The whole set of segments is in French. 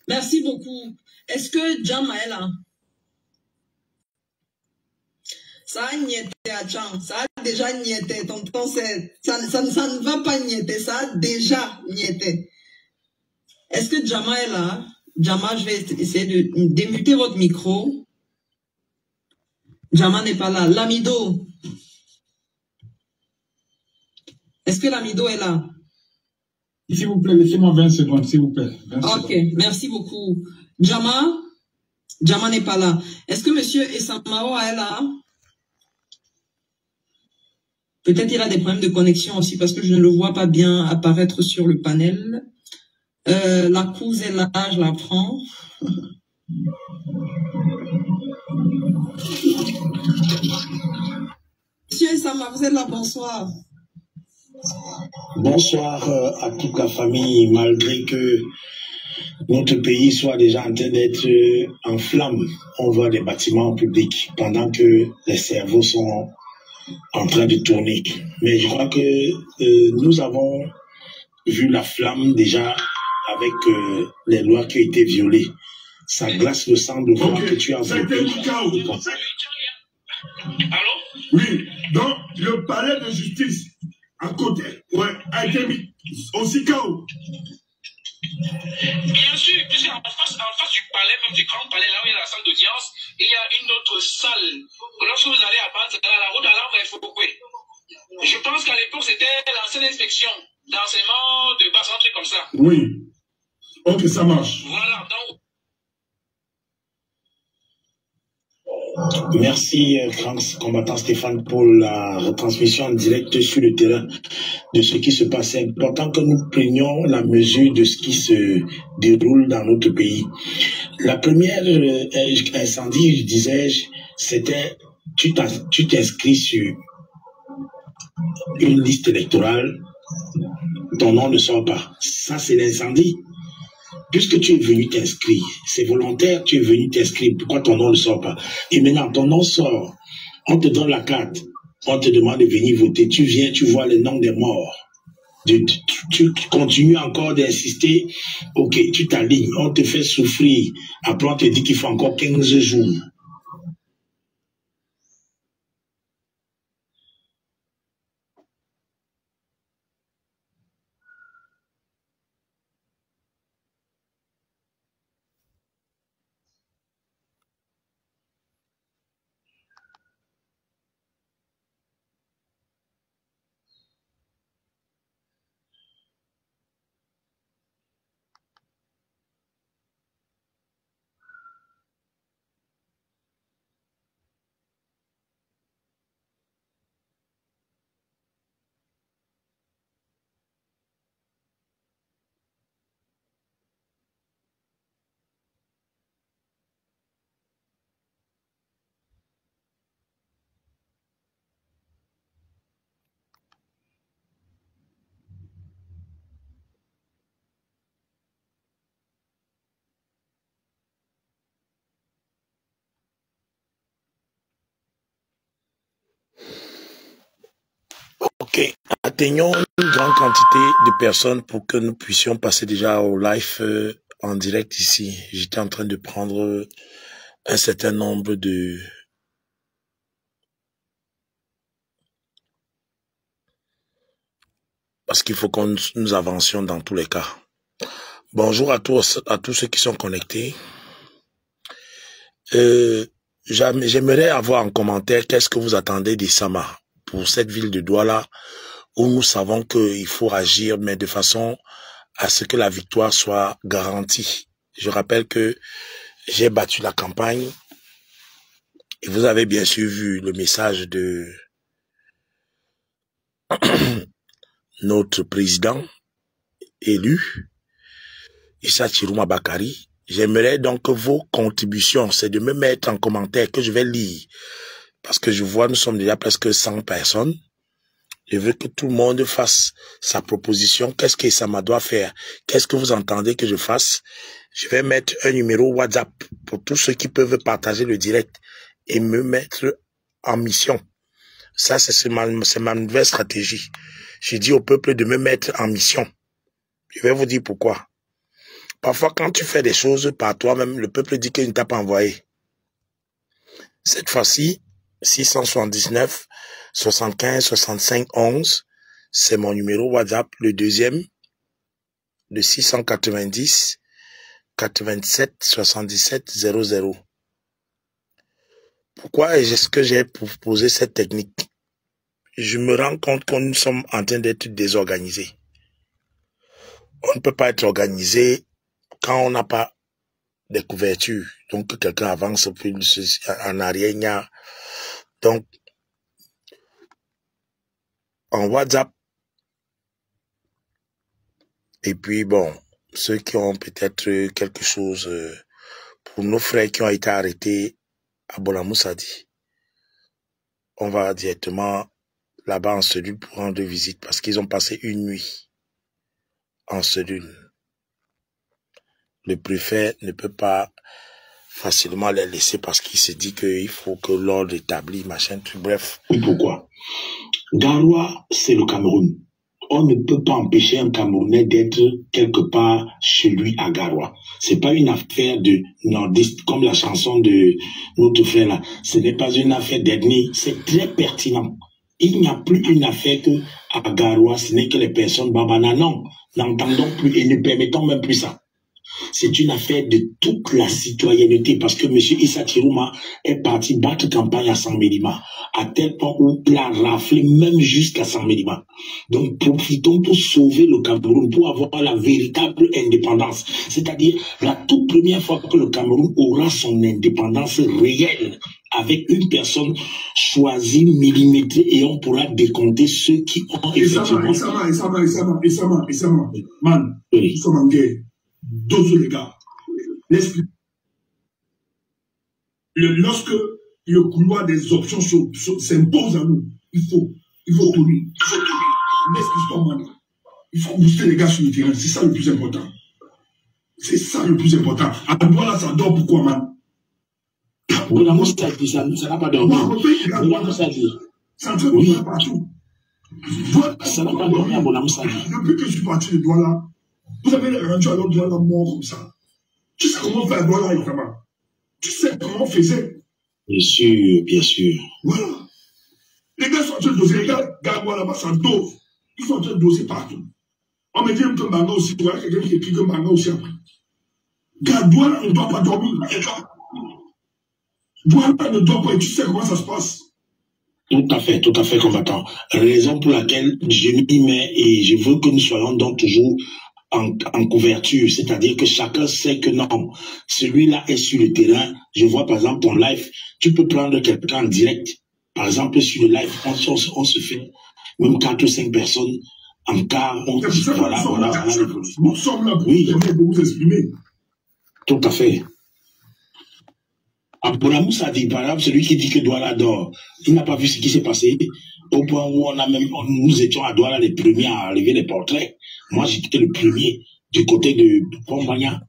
Merci beaucoup. Est-ce que Jama est là? Ça a niété à Jam. Ça a déjà niété. Tonton, ça ne va pas niéter. Ça a déjà niété. Est-ce que Jama est là? Jama, je vais essayer de démuter votre micro. Jama n'est pas là. Lamido. Est-ce que Lamido est là? S'il vous plaît, laissez-moi 20 secondes, s'il vous plaît. Ok, merci beaucoup. Jama n'est pas là. Est-ce que monsieur Essamao est là? Peut-être il a des problèmes de connexion aussi parce que je ne le vois pas bien apparaître sur le panel. La cause est là, je la prends. Monsieur Essama, vous êtes là, bonsoir. Bonsoir à toute la famille, malgré que notre pays soit déjà en train d'être en flammes. On voit des bâtiments publics pendant que les cerveaux sont en train de tourner. Mais je crois que nous avons vu la flamme déjà avec les lois qui ont été violées. Ça glace le sang de voir que tu as voté. Allô? Oui, donc le palais de justice à côté, ouais, a été mis aussi chaos. Bien sûr, puisque en face du palais, même du grand palais, là où il y a la salle d'audience, il y a une autre salle. Lorsque vous allez à Bante, la route à l'arbre est fouquée. Je pense qu'à l'époque, c'était l'ancienne inspection d'enseignement de base, un truc comme ça. Oui. Ok, ça marche. Voilà, donc. Merci, grand combattant Stéphane, pour la retransmission en direct sur le terrain de ce qui se passe. C'est important que nous prenions la mesure de ce qui se déroule dans notre pays. La première incendie, disais-je, c'était tu t'inscris sur une liste électorale, ton nom ne sort pas. Ça, c'est l'incendie. Puisque tu es venu t'inscrire, c'est volontaire, tu es venu t'inscrire, pourquoi ton nom ne sort pas? Et maintenant, ton nom sort, on te donne la carte, on te demande de venir voter, tu viens, tu vois les noms des morts. Tu continues encore d'insister, ok, tu t'alignes, on te fait souffrir, après on te dit qu'il faut encore 15 jours. Ok, atteignons une grande quantité de personnes pour que nous puissions passer déjà au live en direct ici. J'étais en train de prendre un certain nombre de... Parce qu'il faut que nous avancions dans tous les cas. Bonjour à tous ceux qui sont connectés. J'aimerais avoir en commentaire qu'est-ce que vous attendez d'Essama pour cette ville de Douala où nous savons qu'il faut agir, mais de façon à ce que la victoire soit garantie. Je rappelle que j'ai battu la campagne et vous avez bien sûr vu le message de notre président élu, Issa Chirouma Bakari. J'aimerais donc que vos contributions, c'est de me mettre en commentaire que je vais lire. Parce que je vois, nous sommes déjà presque 100 personnes. Je veux que tout le monde fasse sa proposition. Qu'est-ce que ça me doit faire? Qu'est-ce que vous entendez que je fasse? Je vais mettre un numéro WhatsApp pour tous ceux qui peuvent partager le direct et me mettre en mission. Ça, c'est ma nouvelle stratégie. J'ai dit au peuple de me mettre en mission. Je vais vous dire pourquoi. Parfois, quand tu fais des choses par toi-même, le peuple dit qu'il ne t'a pas envoyé. Cette fois-ci, 679 75 65 11, c'est mon numéro WhatsApp, le deuxième, de 690 87 77 00. Pourquoi est-ce que j'ai proposé cette technique? Je me rends compte que nous sommes en train d'être désorganisés. On ne peut pas être organisé quand on n'a pas de couverture. Donc, quelqu'un avance en arrière. Donc, en WhatsApp, et puis bon, ceux qui ont peut-être quelque chose pour nos frères qui ont été arrêtés à Bola-Moussadi, on va directement là-bas en cellule pour rendre visite parce qu'ils ont passé une nuit en cellule. Le préfet ne peut pas facilement les laisser parce qu'il se dit qu'il faut que l'ordre établi, machin, tout, bref. Oui, pourquoi? Garoua, c'est le Cameroun. On ne peut pas empêcher un Camerounais d'être quelque part chez lui à Garoua. C'est pas une affaire de nordiste comme la chanson de notre frère là. Ce n'est pas une affaire d'ethnie. C'est très pertinent. Il n'y a plus une affaire que à Garoua, ce n'est que les personnes babana. Non, n'entendons plus et ne permettons même plus ça. C'est une affaire de toute la citoyenneté parce que M. Issa Chirouma est parti battre campagne à Saint-Médima, à tel point où il a raflé même jusqu'à Saint-Médima. Donc profitons pour sauver le Cameroun, pour avoir la véritable indépendance. C'est-à-dire la toute première fois que le Cameroun aura son indépendance réelle, avec une personne choisie, millimétrée, et on pourra décompter ceux qui ont effectivement... Man, nous sommes en guerre. Dose les gars. Lorsque le couloir des options s'impose à nous, il faut tenir. L'excuse-toi, man. Il faut booster les gars sur le terrain. C'est ça le plus important. C'est ça le plus important. À Douala, ça dort pourquoi, man? Bola-Moussadi, ça n'a pas dormi. Bola-Moussadi. Ça ne fait pas partout. Ça n'a pas dormi à Bola-Moussadi. Depuis que je suis parti de Douala, vous avez rendu à l'autre Douala mort comme ça. Tu sais comment faire Douala, évidemment. Tu sais comment on faisait. Bien sûr, bien sûr. Voilà. Les gars sont en train de doser. Les gars, Garoua là-bas, ça dose. Ils sont en train de doser partout. On me dit que Manga aussi, voilà quelqu'un qui écrit que Manga aussi après. Douala ne doit pas dormir. Douala ne doit pas, et tu sais comment ça se passe. Tout à fait, combattant. Raison pour laquelle je m'y mets et je veux que nous soyons donc toujours en couverture, c'est-à-dire que chacun sait que non, celui-là est sur le terrain. Je vois par exemple ton live, tu peux prendre quelqu'un en direct. Par exemple, sur le live, on se fait même 4 ou 5 personnes en quart. Voilà. Nous sommes là pour vous exprimer. Tout à fait. Bola-Moussadi, par exemple, celui qui dit que Douala dort, il n'a pas vu ce qui s'est passé au point où nous étions à Douala les premiers à enlever les portraits. Moi, j'étais le premier du côté de Pombagna.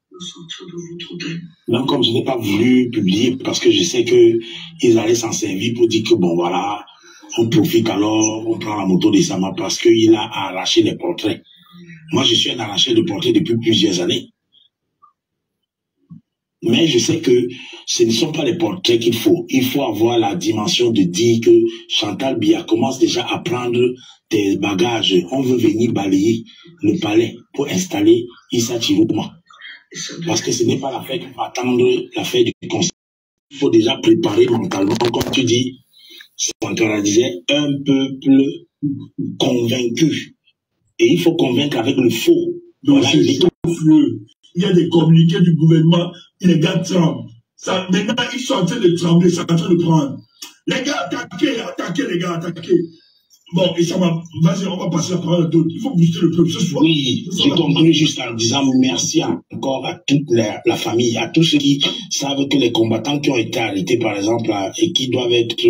Même comme je n'ai pas voulu publier parce que je sais qu'ils allaient s'en servir pour dire que bon voilà, on profite alors, on prend la moto de Sama parce qu'il a arraché les portraits. Moi, je suis un arraché de portraits depuis plusieurs années. Mais je sais que ce ne sont pas les portraits qu'il faut. Il faut avoir la dimension de dire que Chantal Biya commence déjà à prendre des bagages. On veut venir balayer le palais pour installer Issa Chirouma. Parce que ce n'est pas l'affaire qu'il faut attendre, l'affaire du conseil. Il faut déjà préparer mentalement, comme tu dis, Sankara disait, un peuple convaincu. Et il faut convaincre avec le faux. Donc voilà, il y a des communiqués du gouvernement, les gars tremblent. Maintenant, ils sont en train de trembler, ça est en train de prendre. Les gars, attaquez, les gars, attaquez. Bon, et ça va, vas-y, on va passer la parole à d'autres. Il faut booster le peuple ce soir. Oui, j'ai conclu juste en disant merci encore à toute la famille, à tous ceux qui savent que les combattants qui ont été arrêtés, par exemple, et qui doivent être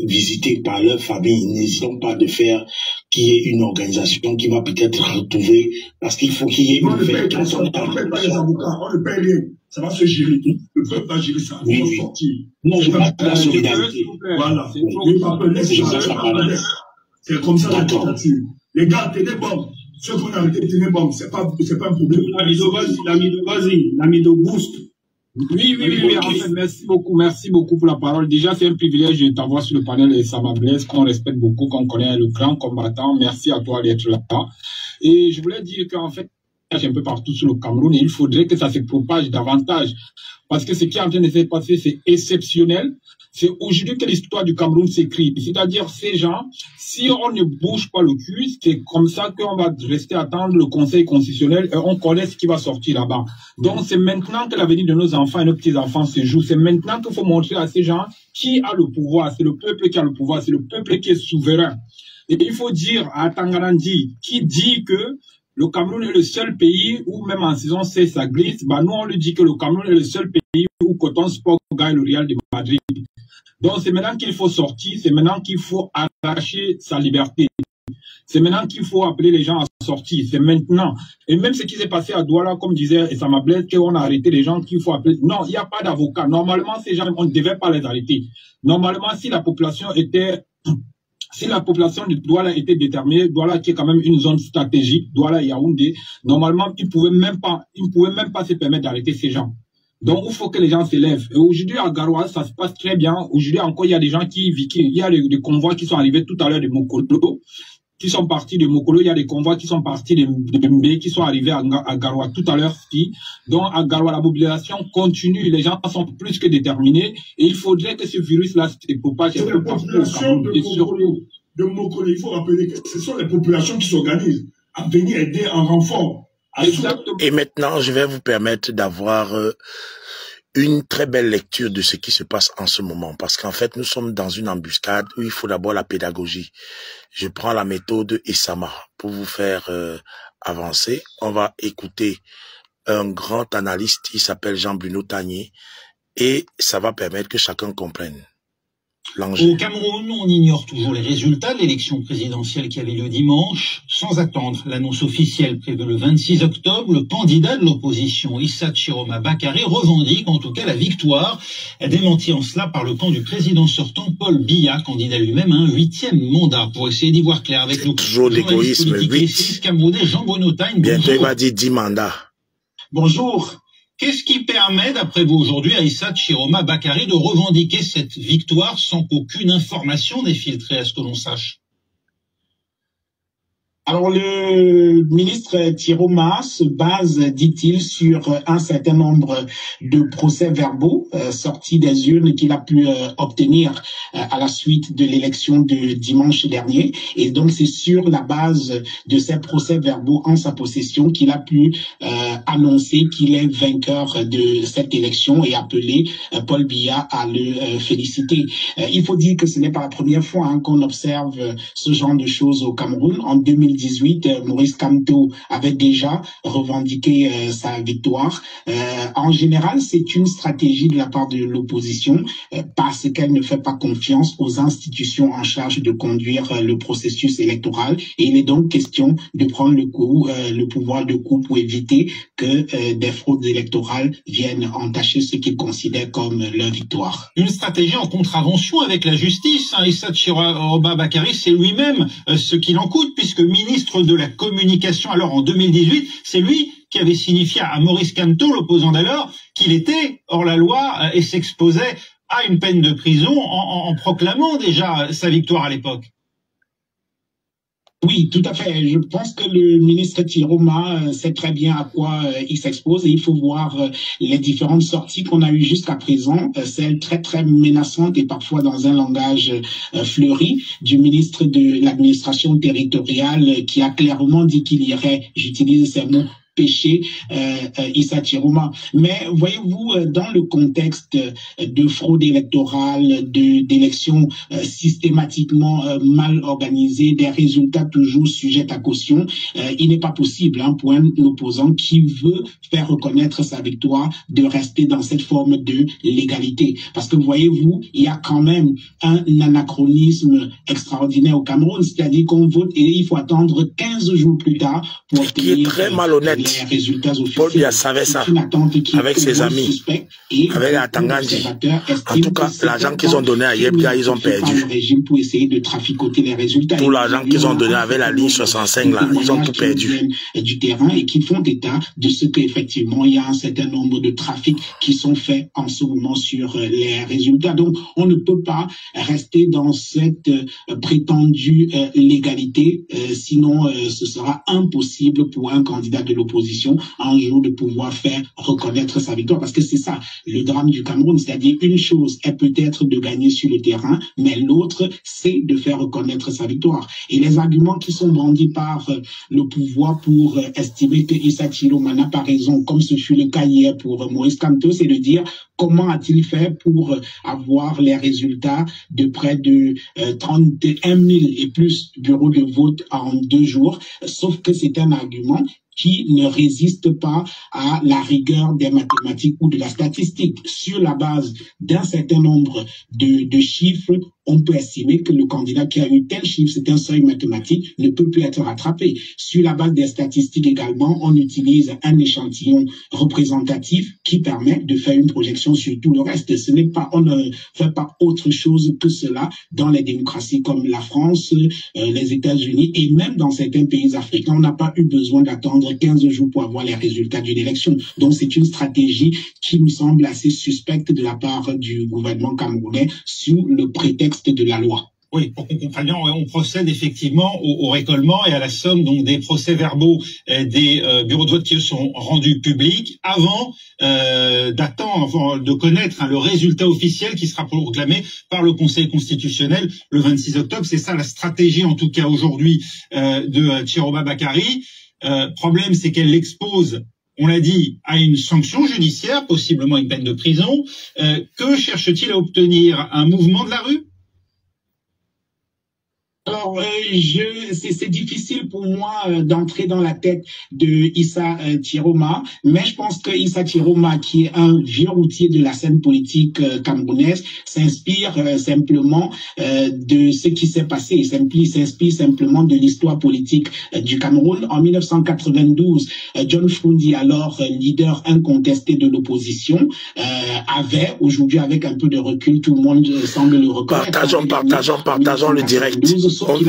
visités par leur famille, n'hésitons pas de faire qu'il y ait une organisation qui va peut-être retrouver, parce qu'il faut qu'il y ait une vérité. On ne paye pas les avocats, on ne paye rien. Ça va se gérer. Le peuple va gérer ça. Oui, oui. Non, je parle de la solidarité. Voilà. C'est comme ça la dictature. Les gars, tenez bon. Ceux qu'on a arrêté, tenez bon, c'est pas un problème. L'amido boost. Oui, en fait, merci beaucoup pour la parole. Déjà, c'est un privilège de t'avoir sur le panel et ça m'ablesse, qu'on respecte beaucoup, qu'on connaît le grand combattant. Merci à toi d'être là. Et je voulais dire qu'en fait, un peu partout sur le Cameroun et il faudrait que ça se propage davantage. Parce que ce qui est en train de se passer, c'est exceptionnel. C'est aujourd'hui que l'histoire du Cameroun s'écrit. C'est-à-dire, ces gens, si on ne bouge pas le cul, c'est comme ça qu'on va rester attendre le Conseil constitutionnel et on connaît ce qui va sortir là-bas. Donc, c'est maintenant que l'avenir de nos enfants et nos petits-enfants se joue. C'est maintenant qu'il faut montrer à ces gens qui a le pouvoir. C'est le peuple qui a le pouvoir. C'est le peuple qui est souverain. Et il faut dire à Tangarandi, qui dit que le Cameroun est le seul pays où même en saison 16 ça glisse, bah nous on lui dit que le Cameroun est le seul pays où Coton Sport gagne le Real de Madrid. Donc c'est maintenant qu'il faut sortir, c'est maintenant qu'il faut arracher sa liberté. C'est maintenant qu'il faut appeler les gens à sortir, c'est maintenant. Et même ce qui s'est passé à Douala, comme disait Essama Blaise, qu'on a arrêté les gens qu'il faut appeler. Non, il n'y a pas d'avocat. Normalement, ces gens, on ne devait pas les arrêter. Normalement, si la population était... Si la population de Douala était déterminée, Douala qui est quand même une zone stratégique, Douala et Yaoundé, normalement, ils ne pouvaient même pas se permettre d'arrêter ces gens. Donc, il faut que les gens s'élèvent. Et aujourd'hui, à Garoua, ça se passe très bien. Aujourd'hui, encore, il y a des gens il y a des convois qui sont arrivés tout à l'heure de Mokolo, qui sont partis de Mokolo. Il y a des convois qui sont partis de Mbé, qui sont arrivés à Garoua tout à l'heure. Donc, à Garoua, la mobilisation continue. Les gens sont plus que déterminés. Et il faudrait que ce virus-là se propage un peu partout au Cameroun. De Mokolo, il faut rappeler que ce sont les populations qui s'organisent à venir aider en renfort. Et maintenant, je vais vous permettre d'avoir une très belle lecture de ce qui se passe en ce moment. Parce qu'en fait, nous sommes dans une embuscade où il faut d'abord la pédagogie. Je prends la méthode Essama pour vous faire avancer. On va écouter un grand analyste qui s'appelle Jean-Bruno Tagné et ça va permettre que chacun comprenne l'enjeu. Au Cameroun, on ignore toujours les résultats de l'élection présidentielle qui avait lieu dimanche. Sans attendre l'annonce officielle prévue le 26 octobre, le candidat de l'opposition, Issa Chiroma Bakary, revendique en tout cas la victoire, démentie en cela par le camp du président sortant Paul Biya, candidat lui-même à un 8e mandat. Pour essayer d'y voir clair avec nous, toujours l'égoïsme, 8. Camerounais Jean-Bruno Tagné. Bientôt il va dire 10 mandats. Bonjour. Qu'est-ce qui permet, d'après vous, aujourd'hui, à Issa Chiroma Bakary de revendiquer cette victoire sans qu'aucune information n'ait filtré, à ce que l'on sache? Alors, le ministre Chiroma se base, dit-il, sur un certain nombre de procès-verbaux sortis des urnes qu'il a pu obtenir à la suite de l'élection de dimanche dernier. Et donc, c'est sur la base de ces procès-verbaux en sa possession qu'il a pu annoncer qu'il est vainqueur de cette élection et appeler Paul Biya à le féliciter. Il faut dire que ce n'est pas la première fois qu'on observe ce genre de choses au Cameroun. En 2018, Maurice Kamto avait déjà revendiqué sa victoire. En général, c'est une stratégie de la part de l'opposition parce qu'elle ne fait pas confiance aux institutions en charge de conduire le processus électoral. Et il est donc question de prendre le pouvoir de coup pour éviter que des fraudes électorales viennent entacher ce qu'ils considèrent comme leur victoire. Une stratégie en contravention avec la justice. Issa Chiroma Bakary, c'est lui-même ce qu'il en coûte, puisque ministre de la Communication, alors en 2018, c'est lui qui avait signifié à Maurice Kamto, l'opposant d'alors, qu'il était hors la loi et s'exposait à une peine de prison en proclamant déjà sa victoire à l'époque. Oui, tout à fait. Je pense que le ministre Chiroma sait très bien à quoi il s'expose et il faut voir les différentes sorties qu'on a eues jusqu'à présent, celles très très menaçantes et parfois dans un langage fleuri du ministre de l'administration territoriale qui a clairement dit qu'il irait, j'utilise ces mots, péché Issa Chiroma. Mais voyez-vous, dans le contexte de fraude électorale, d'élections systématiquement mal organisées, des résultats toujours sujets à caution, il n'est pas possible pour un opposant qui veut faire reconnaître sa victoire de rester dans cette forme de légalité. Parce que voyez-vous, il y a quand même un anachronisme extraordinaire au Cameroun, c'est-à-dire qu'on vote et il faut attendre 15 jours plus tard pour obtenir très malhonnête. les résultats Paul officiels. Biya savait ça, C'est une attente qui avec ses amis, avec Atangandi. En tout cas, l'argent qu'ils ont donné à Yebga, ils ont perdu. Le régime pour essayer de traficoter les résultats. Tout l'argent qu'ils ont donné avec la ligne 65, là, ils ont tout perdu. Du terrain et qui font état de ce qu'effectivement, il y a un certain nombre de trafics qui sont faits en ce moment sur les résultats. Donc, on ne peut pas rester dans cette prétendue légalité, sinon ce sera impossible pour un candidat de l'opposition un jour de pouvoir faire reconnaître sa victoire, parce que c'est ça le drame du Cameroun, c'est-à-dire une chose est peut-être de gagner sur le terrain, mais l'autre c'est de faire reconnaître sa victoire. Et les arguments qui sont brandis par le pouvoir pour estimer que Issa Chiroma n'a pas raison, comme ce fut le cas hier pour Maurice Kamto, c'est de dire comment a-t-il fait pour avoir les résultats de près de 31 000 et plus bureaux de vote en 2 jours, sauf que c'est un argument qui ne résiste pas à la rigueur des mathématiques ou de la statistique. Sur la base d'un certain nombre de chiffres, on peut estimer que le candidat qui a eu tel chiffre, c'est un seuil mathématique, ne peut plus être rattrapé. Sur la base des statistiques également, on utilise un échantillon représentatif qui permet de faire une projection sur tout le reste. Ce n'est pas, on ne fait pas autre chose que cela dans les démocraties comme la France, les États-Unis et même dans certains pays africains. On n'a pas eu besoin d'attendre 15 jours pour avoir les résultats d'une élection. Donc c'est une stratégie qui nous semble assez suspecte de la part du gouvernement camerounais sous le prétexte de la loi. Oui, pour qu'on comprenne bien, on procède effectivement au récollement et à la somme donc des procès-verbaux des bureaux de vote qui sont rendus publics avant d'attendre, de connaître le résultat officiel qui sera proclamé par le Conseil constitutionnel le 26 octobre. C'est ça la stratégie, en tout cas aujourd'hui, de Chiroma Bakary. Problème, c'est qu'elle l'expose, on l'a dit, à une sanction judiciaire, possiblement une peine de prison. Que cherche-t-il à obtenir? Un mouvement de la rue? Alors, c'est difficile pour moi d'entrer dans la tête de Issa Chiroma, mais je pense que Issa Chiroma, qui est un vieux routier de la scène politique camerounaise, s'inspire simplement de ce qui s'est passé. Il s'inspire simplement de l'histoire politique du Cameroun. En 1992, John Frundi, alors leader incontesté de l'opposition, avait, aujourd'hui avec un peu de recul, tout le monde semble le reconnaître. Partageons le direct.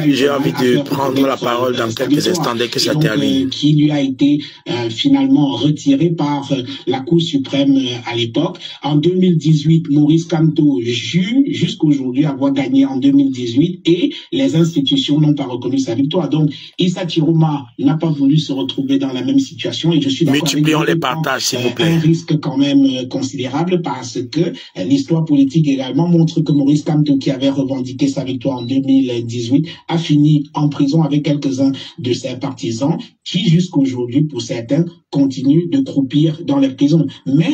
J'ai envie de prendre la parole dans quelques instants dès que ça termine. Qui lui a été finalement retiré par la Cour suprême à l'époque. En 2018, Maurice Kamto jure jusqu'aujourd'hui avoir gagné en 2018 et les institutions n'ont pas reconnu sa victoire. Donc, Issa Chiroma n'a pas voulu se retrouver dans la même situation et je suis d'accord avec multiplions les partages, s'il vous plaît. Un risque quand même considérable parce que l'histoire politique également montre que Maurice Kamto, qui avait revendiqué sa victoire en 2018, a fini en prison avec quelques-uns de ses partisans qui, jusqu'aujourd'hui, pour certains, continuent de croupir dans les prisons. Mais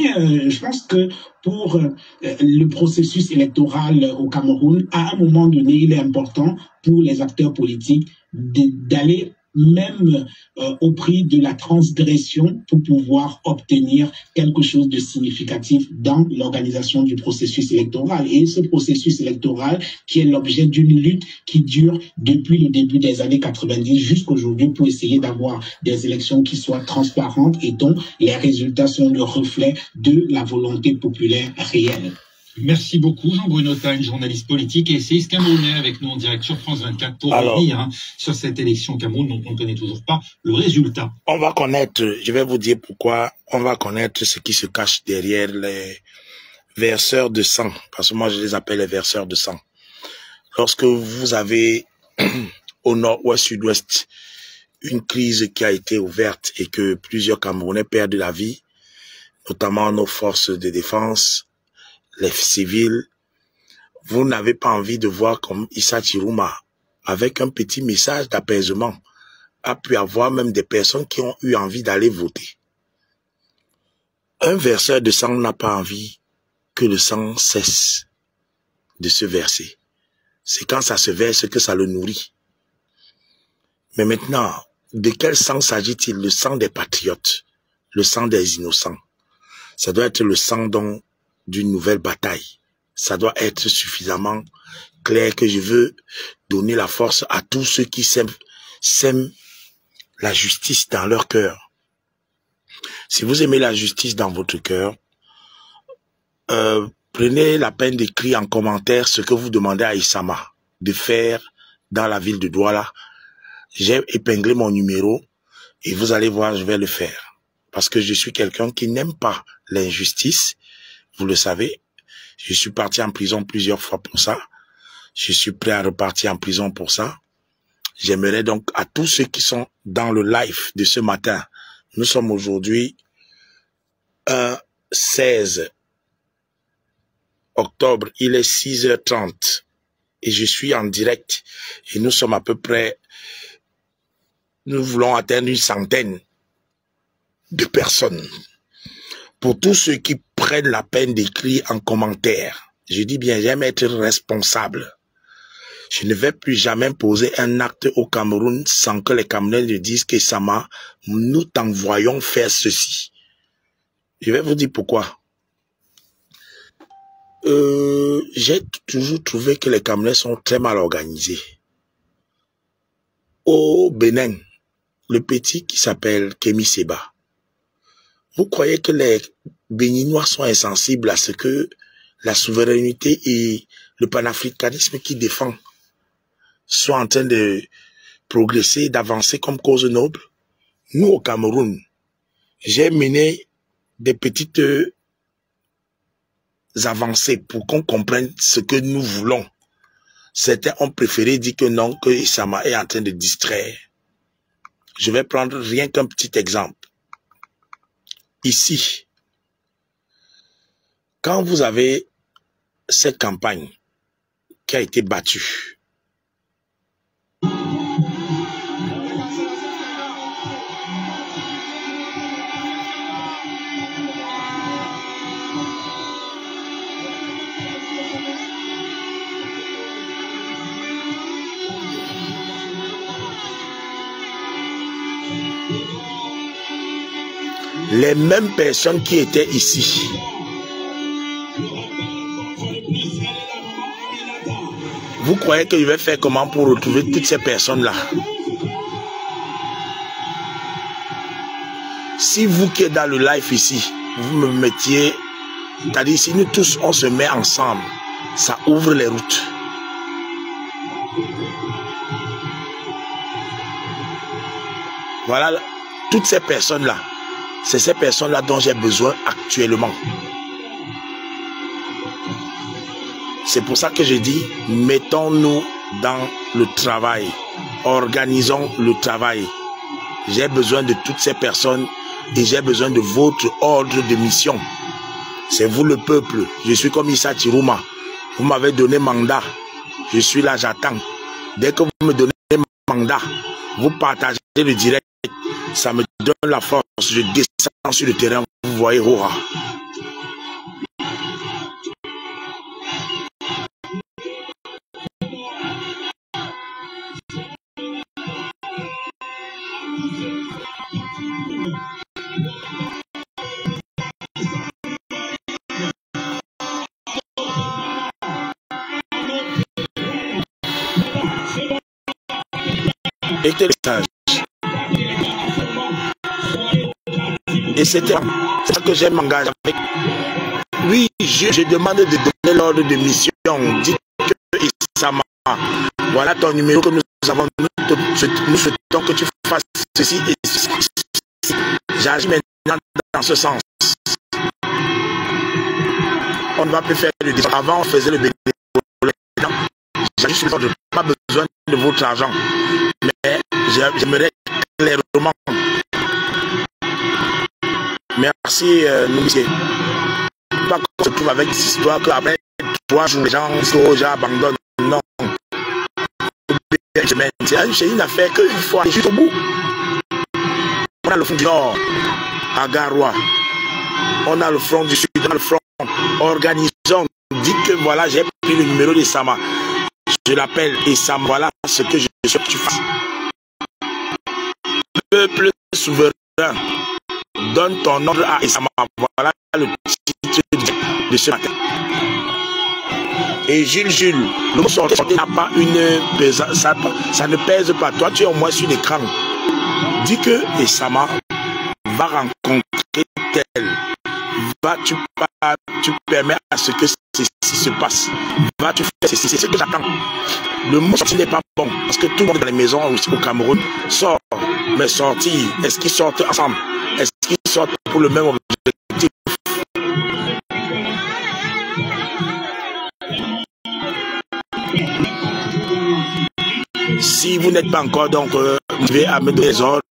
je pense que pour le processus électoral au Cameroun, à un moment donné, il est important pour les acteurs politiques d'aller même au prix de la transgression pour pouvoir obtenir quelque chose de significatif dans l'organisation du processus électoral. Et ce processus électoral qui est l'objet d'une lutte qui dure depuis le début des années 90 jusqu'aujourd'hui pour essayer d'avoir des élections qui soient transparentes et dont les résultats sont le reflet de la volonté populaire réelle. Merci beaucoup Jean-Bruno Tagne, journaliste politique et essayiste camerounais avec nous en direct sur France 24 pour revenir sur cette élection au Cameroun dont on ne connaît toujours pas le résultat. On va connaître, je vais vous dire pourquoi, on va connaître ce qui se cache derrière les verseurs de sang, parce que moi je les appelle les verseurs de sang. Lorsque vous avez au nord-ouest, sud-ouest, une crise qui a été ouverte et que plusieurs Camerounais perdent la vie, notamment nos forces de défense, les civils, vous n'avez pas envie de voir comme Issa Chiroma, avec un petit message d'apaisement, a pu avoir même des personnes qui ont eu envie d'aller voter. Un verseur de sang n'a pas envie que le sang cesse de se verser. C'est quand ça se verse que ça le nourrit. Mais maintenant, de quel sang s'agit-il? Le sang des patriotes, le sang des innocents. Ça doit être le sang d'une nouvelle bataille. Ça doit être suffisamment clair que je veux donner la force à tous ceux qui sèment la justice dans leur cœur. Si vous aimez la justice dans votre cœur, prenez la peine d'écrire en commentaire ce que vous demandez à Issama de faire dans la ville de Douala. J'ai épinglé mon numéro et vous allez voir, je vais le faire. Parce que je suis quelqu'un qui n'aime pas l'injustice. Vous le savez, je suis parti en prison plusieurs fois pour ça. Je suis prêt à repartir en prison pour ça. J'aimerais donc à tous ceux qui sont dans le live de ce matin, nous sommes aujourd'hui 16 octobre, il est 6h30 et je suis en direct et nous sommes à peu près, nous voulons atteindre une centaine de personnes. Pour tous ceux qui prennent la peine d'écrire en commentaire, je dis bien, j'aime être responsable. Je ne vais plus jamais poser un acte au Cameroun sans que les Camerounais ne disent que Sama, nous t'envoyons faire ceci. Je vais vous dire pourquoi. J'ai toujours trouvé que les Camerounais sont très mal organisés. Au Bénin, le petit qui s'appelle Kémy Séba, vous croyez que les Béninois sont insensibles à ce que la souveraineté et le panafricanisme qui défend soient en train de progresser, d'avancer comme cause noble? Nous, au Cameroun, j'ai mené des petites avancées pour qu'on comprenne ce que nous voulons. Certains ont préféré dire que non, que Issama est en train de distraire. Je vais prendre rien qu'un petit exemple. Ici, quand vous avez cette campagne qui a été battue, les mêmes personnes qui étaient ici, vous croyez que je vais faire comment pour retrouver toutes ces personnes-là? Si vous qui êtes dans le live ici, vous me mettiez, c'est-à-dire si nous tous on se met ensemble, ça ouvre les routes. Voilà, toutes ces personnes-là, c'est ces personnes-là dont j'ai besoin actuellement. C'est pour ça que je dis, mettons-nous dans le travail. Organisons le travail. J'ai besoin de toutes ces personnes et j'ai besoin de votre ordre de mission. C'est vous le peuple. Je suis comme Issa Chirouma. Vous m'avez donné mandat. Je suis là, j'attends. Dès que vous me donnez mandat, vous partagez le direct. Ça me donne la force. Je descends sur le terrain. Vous voyez, Roha. Et c'est ça que j'ai m'engagé avec. Oui, je demande de donner l'ordre de mission. Dites que Issama, voilà ton numéro que nous avons. Nous souhaitons que tu fasses ceci et ceci. J'agis maintenant dans ce sens. On ne va plus faire le discours. Avant, on faisait le bénévolat. J'agis sur le pas besoin de votre argent. Mais j'aimerais clairement. Merci, monsieur. Pas qu'on se trouve avec cette histoire qu'après 3 jours, les gens abandonnent. Non. C'est une affaire qu'il faut aller jusqu'au bout. On a le front du Nord, à Garoua. On a le front du Sud, on a le front. Organisons. Dites que voilà, j'ai pris le numéro d'Issama. Je l'appelle Issama. Voilà ce que je souhaite que tu fasses. Peuple souverain. Donne ton ordre à Issama. Voilà le titre de ce matin. Et Jules, le mot sorti n'a pas une pesance, ça ne pèse pas. Toi, tu es au moins sur l'écran. Dis que Issama va rencontrer attaquer tel. Tu permets à ce que ceci se passe. Tu fais ceci. C'est ce que j'attends. Le mot sorti n'est pas bon. Parce que tout le monde dans les maisons aussi au Cameroun sort. Mais sortir, est-ce qu'ils sortent ensemble? Est-ce qu'ils sortent pour le même objectif? Si vous n'êtes pas encore donc motivé à mettre des ordres,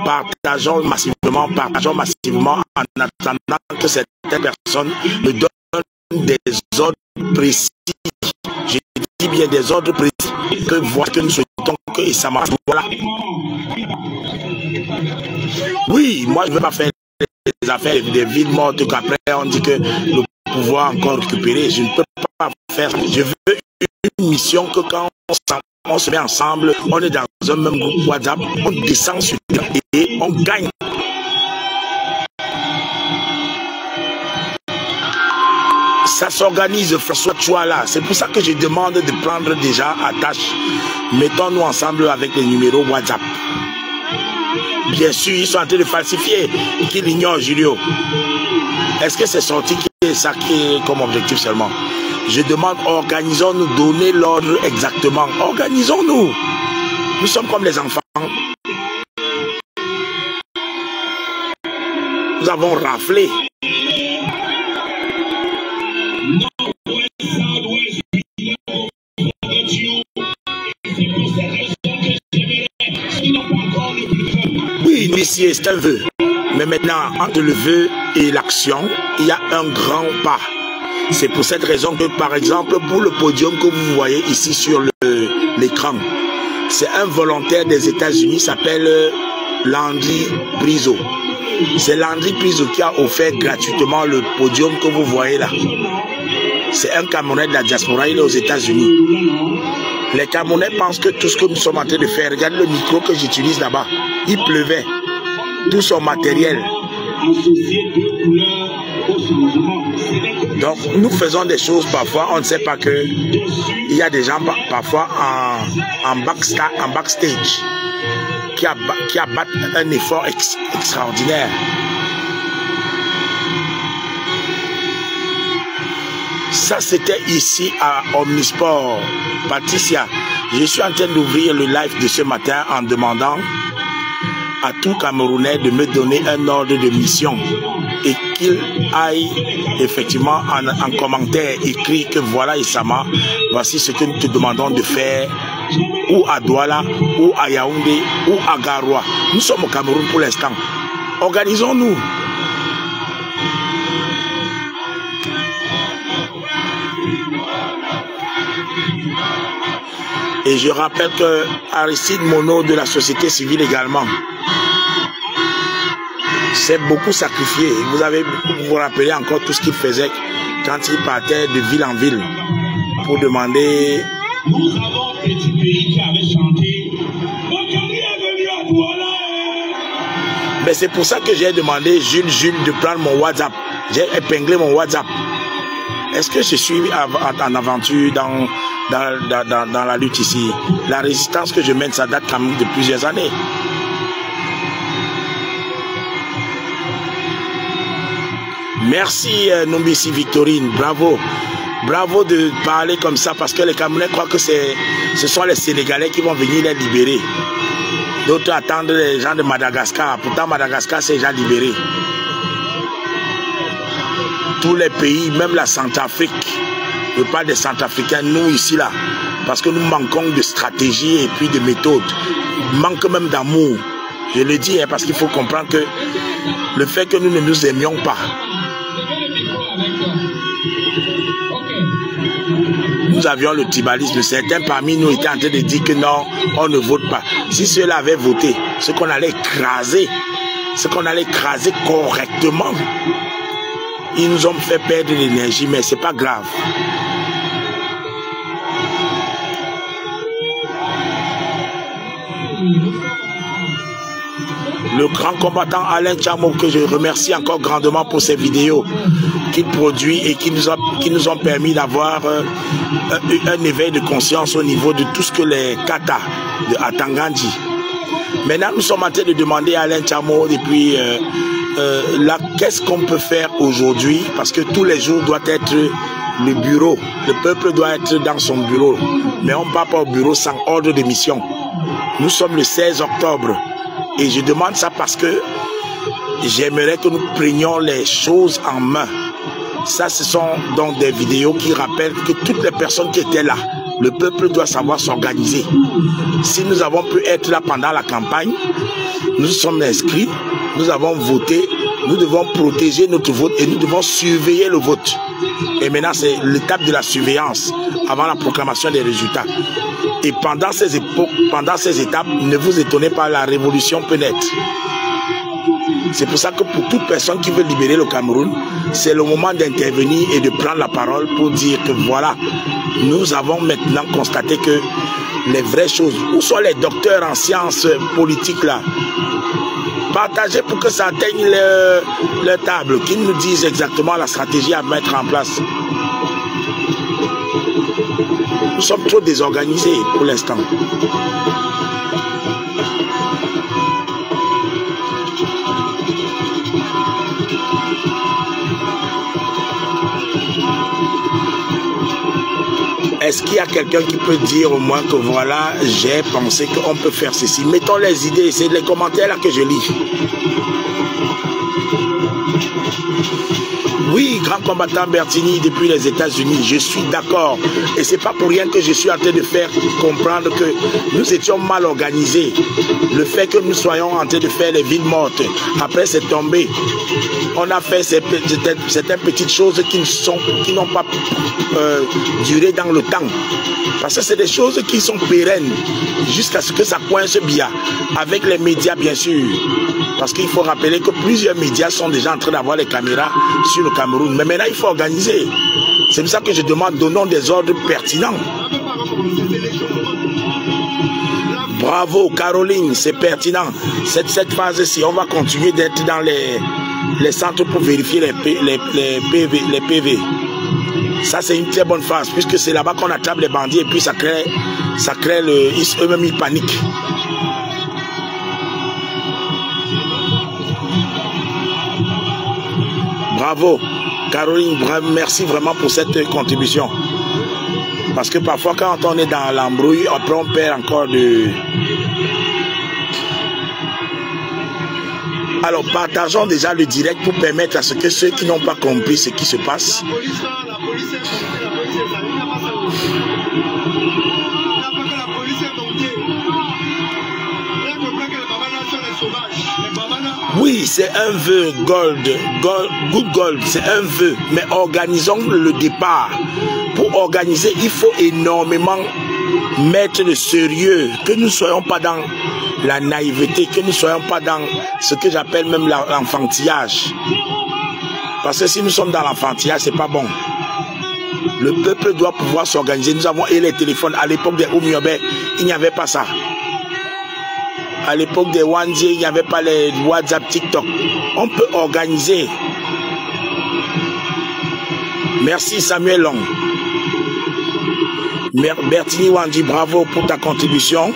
partageons massivement en attendant que certaines personnes me donnent des ordres précis. Je dis bien des ordres précis que voilà que nous souhaitons que ça marche. Voilà. Oui, moi je ne veux pas faire des affaires des villes mortes qu'après on dit que le pouvoir encore récupéré. Je ne peux pas faire. Je veux une mission que quand on se met ensemble, on est dans un même groupe WhatsApp, on descend sur le terrain et on gagne. Ça s'organise, François Chouala. C'est pour ça que je demande de prendre déjà à tâche. Mettons-nous ensemble avec les numéros WhatsApp. Bien sûr, ils sont en train de falsifier. Qu'ils ignorent, Julio. Est-ce que c'est sorti qui est ça qui est comme objectif seulement? Je demande, organisons-nous, donnez l'ordre exactement. Organisons-nous. Nous sommes comme les enfants. Nous avons raflé. Oui, huissier, c'est un vœu. Mais maintenant, entre le vœu et l'action, il y a un grand pas. C'est pour cette raison que, par exemple, pour le podium que vous voyez ici sur l'écran, c'est un volontaire des États-Unis, s'appelle Landry Priso. C'est Landry Priso qui a offert gratuitement le podium que vous voyez là. C'est un Camerounais de la diaspora, il est aux États-Unis. Les Camerounais pensent que tout ce que nous sommes en train de faire, regarde le micro que j'utilise là-bas, il pleuvait, tout son matériel. Donc nous faisons des choses parfois, on ne sait pas que il y a des gens parfois en backstage qui abattent un effort extraordinaire. Ça c'était ici à Omnisport. Patricia, je suis en train d'ouvrir le live de ce matin en demandant à tout Camerounais de me donner un ordre de mission et qu'il aille effectivement en commentaire écrit que voilà Issama, voici ce que nous te demandons de faire, ou à Douala, ou à Yaoundé, ou à Garoua. Nous sommes au Cameroun pour l'instant. Organisons-nous. Et je rappelle que Aristide Monod de la société civile également s'est beaucoup sacrifié. Vous vous rappelez encore tout ce qu'il faisait quand il partait de ville en ville pour demander. Nous avons Petit Pays qui avait chanté. Bakary est venu à Douala. Mais c'est pour ça que j'ai demandé Jules de prendre mon WhatsApp. J'ai épinglé mon WhatsApp. Est-ce que je suis en aventure dans la lutte ici? La résistance que je mène, ça date quand même de plusieurs années. Merci Nombisi Victorine, bravo. Bravo de parler comme ça parce que les Camerounais croient que ce sont les Sénégalais qui vont venir les libérer. D'autres attendent les gens de Madagascar. Pourtant Madagascar c'est déjà libéré. Tous les pays, même la Centrafrique, je parle des Centrafricains, nous ici là, parce que nous manquons de stratégie et puis de méthode. Il manque même d'amour. Je le dis parce qu'il faut comprendre que le fait que nous ne nous aimions pas, nous avions le tribalisme. Certains parmi nous étaient en train de dire que non, on ne vote pas. Si ceux-là avaient voté, ce qu'on allait écraser correctement. Ils nous ont fait perdre l'énergie, mais c'est pas grave. Le grand combattant Alain Tchamo, que je remercie encore grandement pour ses vidéos qu'il produit et qui nous ont permis d'avoir un éveil de conscience au niveau de tout ce que les Kata de Atangandji Maintenant, nous sommes en train de demander à Alain Tchamo depuis là, qu'est-ce qu'on peut faire aujourd'hui, parce que tous les jours doit être le bureau. Le peuple doit être dans son bureau. Mais on ne part pas au bureau sans ordre de mission. Nous sommes le 16 octobre. Et je demande ça parce que j'aimerais que nous prenions les choses en main. Ça, ce sont donc des vidéos qui rappellent que toutes les personnes qui étaient là, le peuple doit savoir s'organiser. Si nous avons pu être là pendant la campagne, nous sommes inscrits, nous avons voté, nous devons protéger notre vote et nous devons surveiller le vote. Et maintenant, c'est l'étape de la surveillance avant la proclamation des résultats. Et pendant ces époques, pendant ces étapes, ne vous étonnez pas, la révolution peut naître. C'est pour ça que pour toute personne qui veut libérer le Cameroun, c'est le moment d'intervenir et de prendre la parole pour dire que voilà, nous avons maintenant constaté que les vraies choses, où sont les docteurs en sciences politiques là? Partagez pour que ça atteigne leur table, qu'ils nous disent exactement la stratégie à mettre en place. Nous sommes trop désorganisés pour l'instant. Est-ce qu'il y a quelqu'un qui peut dire au moins que voilà, j'ai pensé qu'on peut faire ceci? Mettons les idées, c'est les commentaires là que je lis. Oui, grand combattant Bertini depuis les États-Unis, je suis d'accord. Et c'est pas pour rien que je suis en train de faire comprendre que nous étions mal organisés. Le fait que nous soyons en train de faire les villes mortes, après c'est tombé. On a fait certaines petites choses qui n'ont pas duré dans le temps. Parce que c'est des choses qui sont pérennes jusqu'à ce que ça coince bien. Avec les médias, bien sûr. Parce qu'il faut rappeler que plusieurs médias sont déjà en train d'avoir les caméras sur le Cameroun. Mais maintenant, il faut organiser. C'est pour ça que je demande, donnons des ordres pertinents. Bravo, Caroline, c'est pertinent. Cette phase-ci, on va continuer d'être dans les centres pour vérifier les PV. Ça, c'est une très bonne phase, puisque c'est là-bas qu'on attrape les bandits et puis ça crée eux-mêmes, ils paniquent. Bravo, Caroline, merci vraiment pour cette contribution. Parce que parfois, quand on est dans l'embrouille, après on perd encore de... Alors, partageons déjà le direct pour permettre à ce que ceux qui n'ont pas compris ce qui se passe... Oui, c'est un vœu, good gold, c'est un vœu, mais organisons le départ. Pour organiser, il faut énormément mettre le sérieux, que nous ne soyons pas dans la naïveté, que nous ne soyons pas dans ce que j'appelle même l'enfantillage. Parce que si nous sommes dans l'enfantillage, c'est pas bon. Le peuple doit pouvoir s'organiser. Nous avons les téléphones. À l'époque des Oumiobe, il n'y avait pas ça. À l'époque des Wandier, il n'y avait pas les WhatsApp, TikTok. On peut organiser. Merci Samuel Long. Bertini Wandi, bravo pour ta contribution.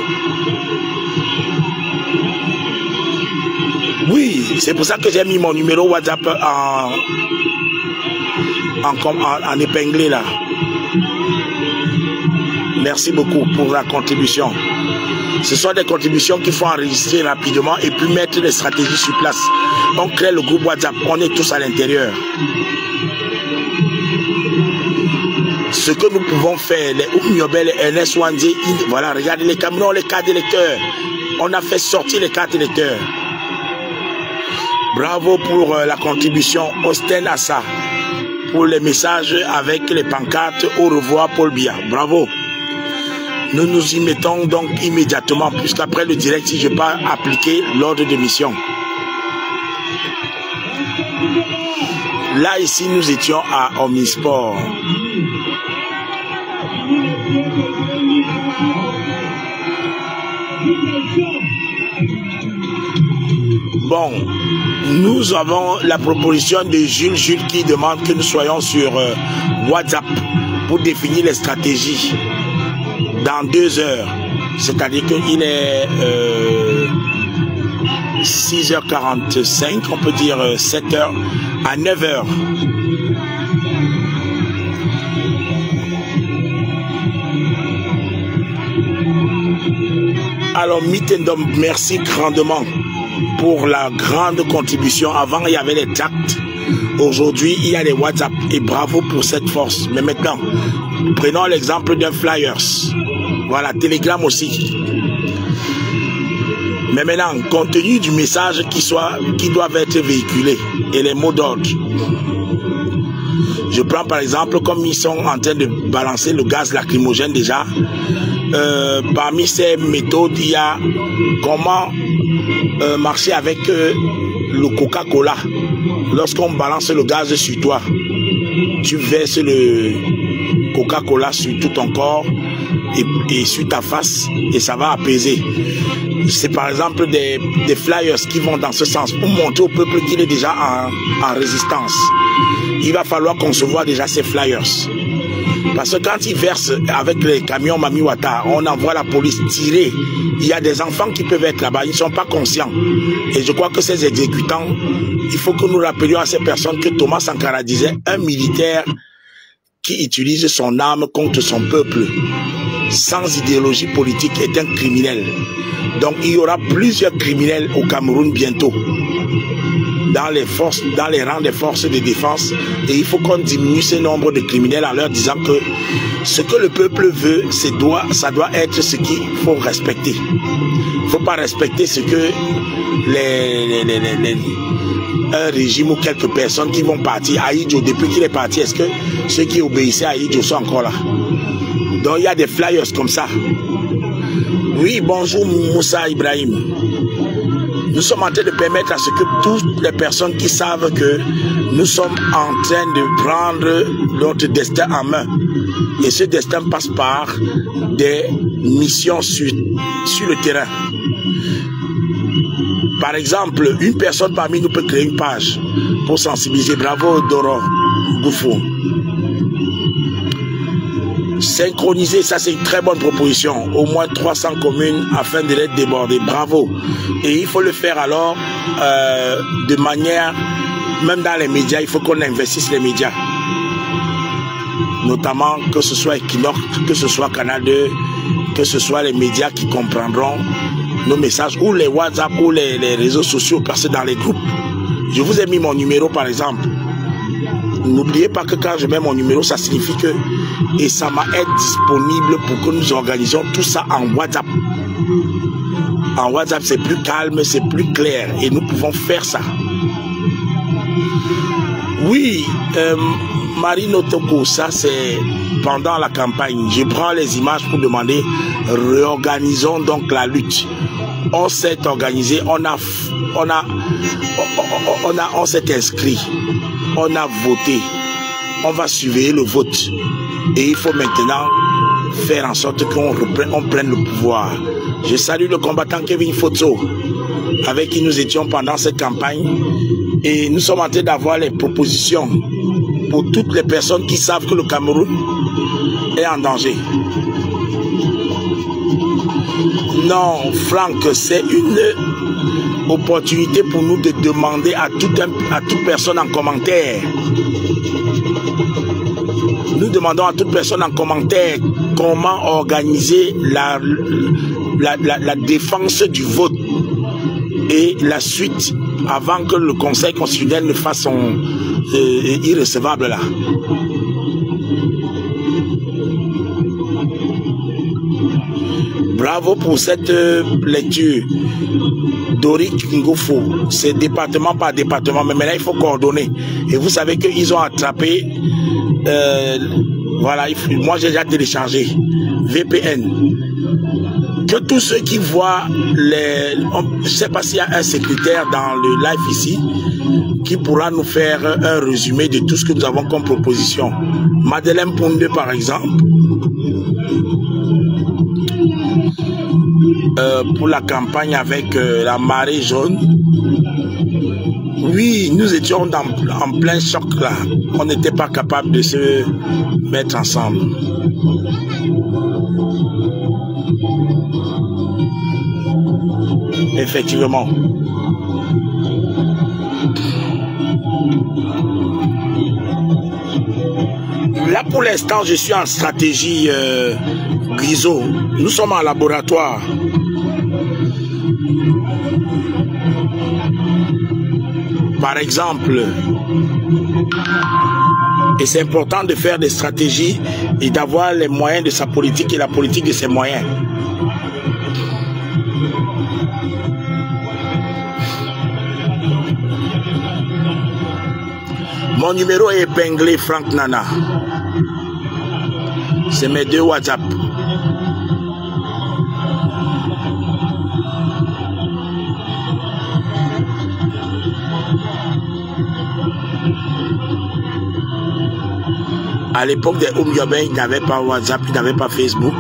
Oui, c'est pour ça que j'ai mis mon numéro WhatsApp en épinglé là. Merci beaucoup pour la contribution. Ce sont des contributions qu'il faut enregistrer rapidement et puis mettre les stratégies sur place. On crée le groupe WhatsApp, on est tous à l'intérieur. Ce que nous pouvons faire, les Oumiobe, les Ernest Wandé, voilà, regardez les camions, les cartes électeurs. On a fait sortir les cartes électeurs. Bravo pour la contribution Osten Assa, pour les messages avec les pancartes. Au revoir Paul Biya. Bravo. Nous nous y mettons donc immédiatement, puisqu'après le direct, si je n'ai pas appliqué l'ordre de mission. Là, ici, nous étions à Omnisport. Bon, nous avons la proposition de Jules qui demande que nous soyons sur WhatsApp pour définir les stratégies dans 2 heures. C'est-à-dire qu'il est 6h45, on peut dire 7h à 9h. Alors, Mitendom, merci grandement pour la grande contribution. Avant, il y avait les tracts. Aujourd'hui, il y a les WhatsApp. Et bravo pour cette force. Mais maintenant, prenons l'exemple d'un Flyers. Voilà, Telegram aussi. Mais maintenant, compte tenu du message qui doivent être véhiculés et les mots d'ordre. Je prends par exemple, comme ils sont en train de balancer le gaz lacrymogène déjà, parmi ces méthodes, il y a comment marcher avec le Coca-Cola. Lorsqu'on balance le gaz sur toi, tu verses le Coca-Cola sur tout ton corps et sur ta face et ça va apaiser. C'est par exemple des flyers qui vont dans ce sens pour montrer au peuple qu'il est déjà en résistance. Il va falloir concevoir déjà ces flyers. Parce que quand ils versent avec les camions Mamiwata, on envoie la police tirer. Il y a des enfants qui peuvent être là-bas, ils ne sont pas conscients. Et je crois que ces exécutants, il faut que nous rappelions à ces personnes que Thomas Sankara disait, un militaire qui utilise son arme contre son peuple, sans idéologie politique, est un criminel. Donc il y aura plusieurs criminels au Cameroun bientôt. Dans les rangs des forces de défense, et il faut qu'on diminue ce nombre de criminels en leur disant que ce que le peuple veut, ça doit être ce qu'il faut respecter. Il ne faut pas respecter ce que un régime ou quelques personnes qui vont partir. Aïdjo, depuis qu'il est parti, est-ce que ceux qui obéissaient à Aïdjo sont encore là? Donc il y a des flyers comme ça. Oui, bonjour Moussa Ibrahim. Nous sommes en train de permettre à ce que toutes les personnes qui savent que nous sommes en train de prendre notre destin en main. Et ce destin passe par des missions sur le terrain. Par exemple, une personne parmi nous peut créer une page pour sensibiliser. Bravo Doro Goufou. Synchroniser, ça c'est une très bonne proposition. Au moins 300 communes afin de les déborder. Bravo. Et il faut le faire alors de manière, même dans les médias, il faut qu'on investisse les médias. Notamment que ce soit Equinox, que ce soit Canal 2, que ce soit les médias qui comprendront nos messages, ou les WhatsApp, ou les réseaux sociaux passés dans les groupes. Je vous ai mis mon numéro par exemple. N'oubliez pas que quand je mets mon numéro, ça signifie que et ça va être disponible pour que nous organisions tout ça en WhatsApp. En WhatsApp, c'est plus calme, c'est plus clair et nous pouvons faire ça. Oui, Marine Otoko, ça c'est pendant la campagne. Je prends les images pour demander, réorganisons donc la lutte. On s'est organisé, on s'est inscrit. On a voté, on va surveiller le vote et il faut maintenant faire en sorte qu'on prenne le pouvoir. Je salue le combattant Kevin Foto avec qui nous étions pendant cette campagne et nous sommes en train d'avoir les propositions pour toutes les personnes qui savent que le Cameroun est en danger. Non, Franck, c'est une opportunité pour nous de demander à toute personne en commentaire. Nous demandons à toute personne en commentaire comment organiser la défense du vote et la suite avant que le Conseil constitutionnel ne fasse son irrecevable là. Bravo pour cette lecture. Doric Ngofo, c'est département par département, mais maintenant il faut coordonner. Et vous savez qu'ils ont attrapé, voilà, moi j'ai déjà téléchargé VPN. Que tous ceux qui voient je ne sais pas s'il y a un secrétaire dans le live ici qui pourra nous faire un résumé de tout ce que nous avons comme proposition. Madeleine Ponde par exemple. Pour la campagne avec la marée jaune. Oui, nous étions en plein choc là. On n'était pas capable de se mettre ensemble. Effectivement. Là, pour l'instant, je suis en stratégie Guizot. Nous sommes en laboratoire. Par exemple, et c'est important de faire des stratégies et d'avoir les moyens de sa politique et la politique de ses moyens. Mon numéro est épinglé, Franck Nana. C'est mes 2 WhatsApp. À l'époque des Oumyobin, ils n'avaient pas WhatsApp, ils n'avaient pas Facebook.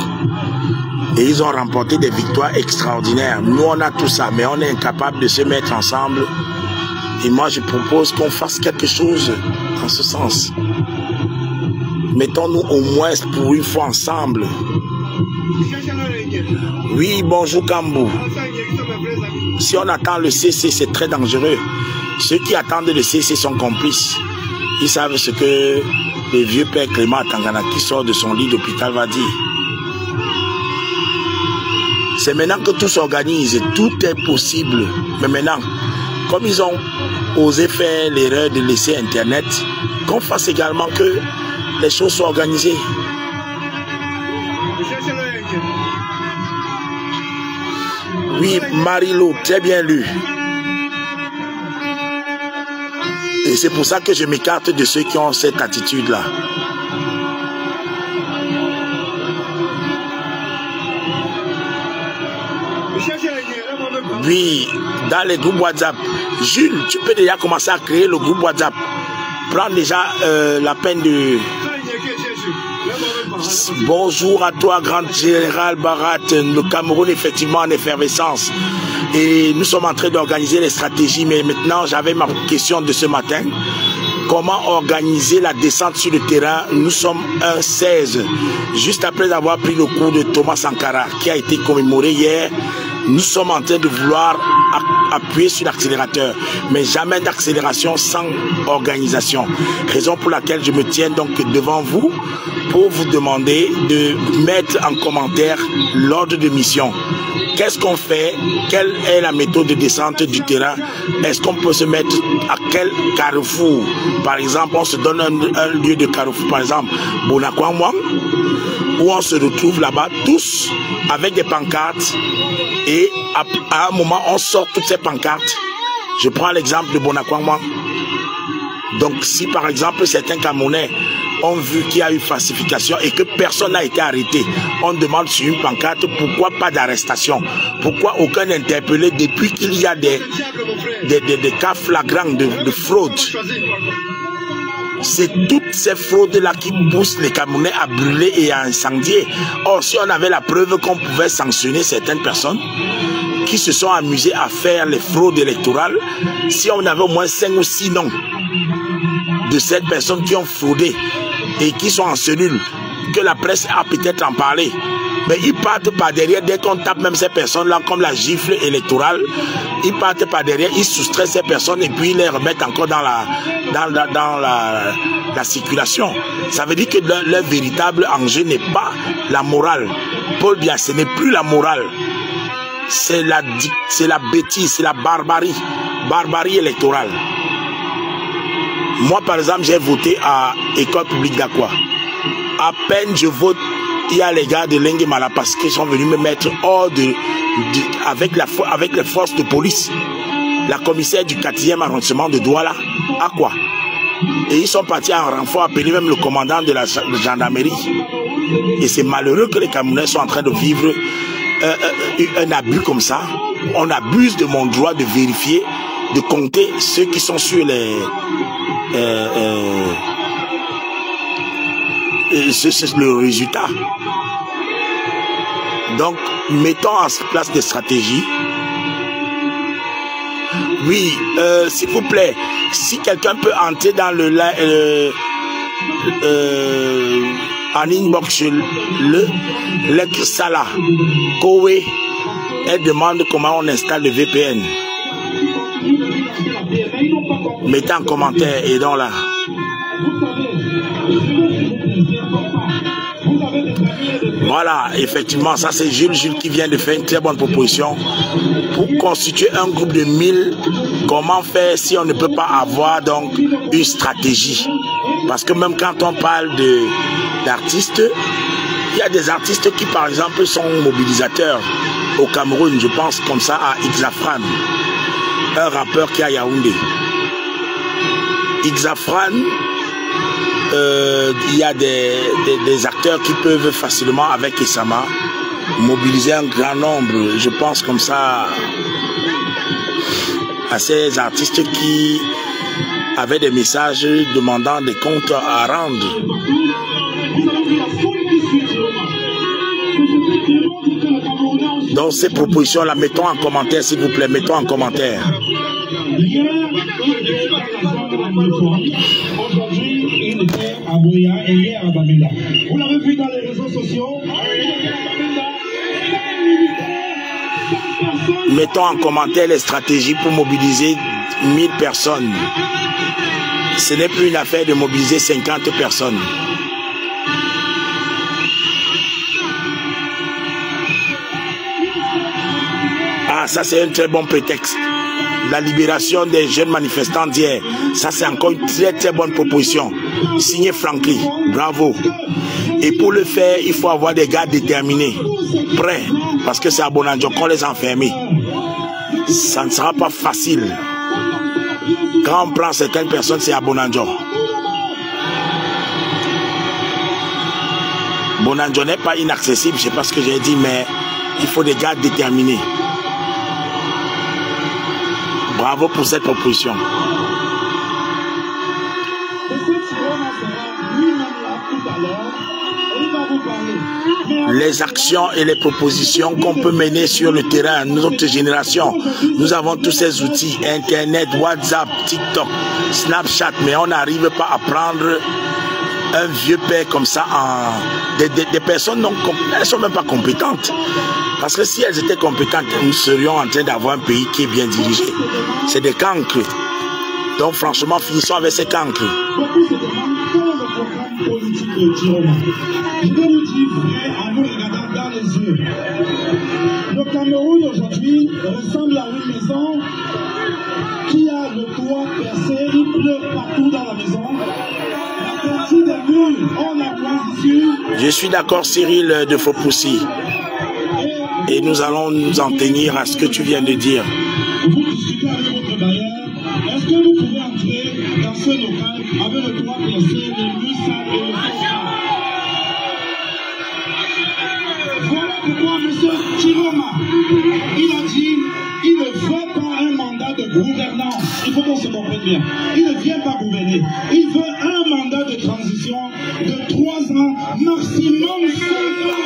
Et ils ont remporté des victoires extraordinaires. Nous, on a tout ça, mais on est incapable de se mettre ensemble. Et moi, je propose qu'on fasse quelque chose en ce sens. Mettons-nous au moins pour une fois ensemble. Oui, bonjour Kambou. Si on attend le CC, c'est très dangereux. Ceux qui attendent le CC sont complices. Ils savent ce que le vieux père Clément Tangana qui sort de son lit d'hôpital va dire. C'est maintenant que tout s'organise, tout est possible. Mais maintenant, comme ils ont osé faire l'erreur de laisser Internet, qu'on fasse également que les choses soient organisées. Oui, Marie-Lou, très bien lu. Et c'est pour ça que je m'écarte de ceux qui ont cette attitude-là. Oui, dans les groupes WhatsApp. Jules, tu peux déjà commencer à créer le groupe WhatsApp. Prends déjà la peine de... Bonjour à toi, grand général Barat. Le Cameroun, effectivement, en effervescence. Et nous sommes en train d'organiser les stratégies. Mais maintenant, j'avais ma question de ce matin. Comment organiser la descente sur le terrain? Nous sommes un 16. Juste après avoir pris le coup de Thomas Sankara, qui a été commémoré hier, nous sommes en train de vouloir appuyer sur l'accélérateur. Mais jamais d'accélération sans organisation. Raison pour laquelle je me tiens donc devant vous pour vous demander de mettre en commentaire l'ordre de mission. Qu'est-ce qu'on fait? Quelle est la méthode de descente du terrain? Est-ce qu'on peut se mettre à quel carrefour? Par exemple, on se donne un lieu de carrefour, par exemple, Bonakwangwang, où on se retrouve là-bas tous avec des pancartes et à un moment, on sort toutes ces pancartes. Je prends l'exemple de Bonakwangwang. Donc, si par exemple, certains Camerounais ont vu qu'il y a eu falsification et que personne n'a été arrêté, on demande sur une pancarte pourquoi pas d'arrestation, pourquoi aucun interpellé depuis qu'il y a des cas flagrants de fraude. C'est toutes ces fraudes-là qui poussent les Camerounais à brûler et à incendier. Or, si on avait la preuve qu'on pouvait sanctionner certaines personnes qui se sont amusées à faire les fraudes électorales, si on avait au moins 5 ou 6 noms de ces personnes qui ont fraudé et qui sont en cellule, que la presse a peut-être en parlé. Mais ils partent par derrière, dès qu'on tape même ces personnes-là, comme la gifle électorale, ils partent par derrière, ils soustraient ces personnes et puis ils les remettent encore dans la circulation. Ça veut dire que leur véritable enjeu n'est pas la morale. Paul Biya, ce n'est plus la morale. C'est la bêtise, c'est la barbarie électorale. Moi, par exemple, j'ai voté à École publique d'Aqua. À peine je vote, il y a les gars de Lengue Malapas qui sont venus me mettre hors avec les forces de police. La commissaire du 4e arrondissement de Douala, Aqua. Et ils sont partis en renfort, appeler même le commandant de la gendarmerie. Et c'est malheureux que les Camerounais sont en train de vivre un abus comme ça. On abuse de mon droit de vérifier, de compter ceux qui sont sur c'est le résultat. Donc, mettons en place des stratégies. Oui, s'il vous plaît, si quelqu'un peut entrer dans en inbox le Sala Kowe, elle demande comment on installe le VPN. Mettez en commentaire et donc là. Voilà, effectivement, ça c'est Jules qui vient de faire une très bonne proposition. Pour constituer un groupe de 1000, comment faire si on ne peut pas avoir donc une stratégie? Parce que même quand on parle d'artistes, il y a des artistes qui par exemple sont mobilisateurs au Cameroun. Je pense comme ça à Ixafran, un rappeur qui est à Yaoundé. Ixafran, il y a des acteurs qui peuvent facilement avec Esama mobiliser un grand nombre. Je pense comme ça à ces artistes qui avaient des messages demandant des comptes à rendre. Donc ces propositions-là, mettons en commentaire s'il vous plaît, mettons en commentaire. Aujourd'hui, il était à Boya et hier à Bamenda. Vous l'avez vu dans les réseaux sociaux. Mettons en commentaire les stratégies pour mobiliser 1000 personnes. Ce n'est plus une affaire de mobiliser 50 personnes. Ah, ça c'est un très bon prétexte. La libération des jeunes manifestants d'hier, ça c'est encore une très très bonne proposition. Signé Franklin, bravo. Et pour le faire, il faut avoir des gars déterminés, prêts, parce que c'est à Bonanjo qu'on les a enfermés. Ça ne sera pas facile. Quand on prend certaines personnes, c'est à Bonanjo. Bonanjo n'est pas inaccessible, je ne sais pas ce que j'ai dit, mais il faut des gars déterminés. Bravo pour cette proposition. Les actions et les propositions qu'on peut mener sur le terrain, notre génération, nous avons tous ces outils, Internet, WhatsApp, TikTok, Snapchat, mais on n'arrive pas à prendre un vieux père comme ça, des personnes non compétentes, elles ne sont même pas compétentes. Parce que si elles étaient compétentes, nous serions en train d'avoir un pays qui est bien dirigé. C'est des cancres. Donc franchement, finissons avec ces cancres. Je peux vous dire, en nous regardant dans les yeux, le Cameroun aujourd'hui ressemble à une maison qui a le toit percé, il pleut partout dans la maison. La partie des murs, on a moisissure. Je suis d'accord, Cyril de Faupoussi. Et nous allons nous en tenir à ce que tu viens de dire. Vous discutez avec votre bailleur. Est-ce que vous pouvez entrer dans ce local avec le toit percé, les murs sales et le feu? Voilà pourquoi M. Chiroma, il a dit, il ne veut pas un mandat de gouvernance. Il faut qu'on se comprenne bien. Il ne vient pas gouverner. Il veut un mandat de transition de 3 ans, maximum 5 ans.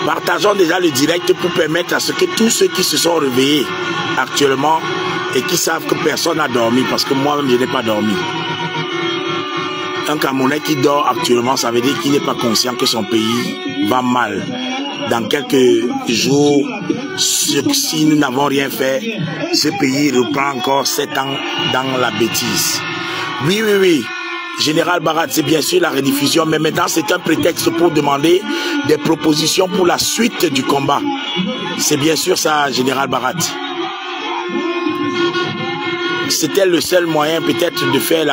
Partageons déjà le direct pour permettre à ce que tous ceux qui se sont réveillés actuellement et qui savent que personne n'a dormi, parce que moi-même je n'ai pas dormi. Un Camerounais qui dort actuellement, ça veut dire qu'il n'est pas conscient que son pays va mal. Dans quelques jours, si nous n'avons rien fait, ce pays reprend encore 7 ans dans la bêtise. Oui, oui, oui. Général Barat, c'est bien sûr la rediffusion, mais maintenant c'est un prétexte pour demander des propositions pour la suite du combat. C'est bien sûr ça, Général Barat. C'était le seul moyen peut-être de faire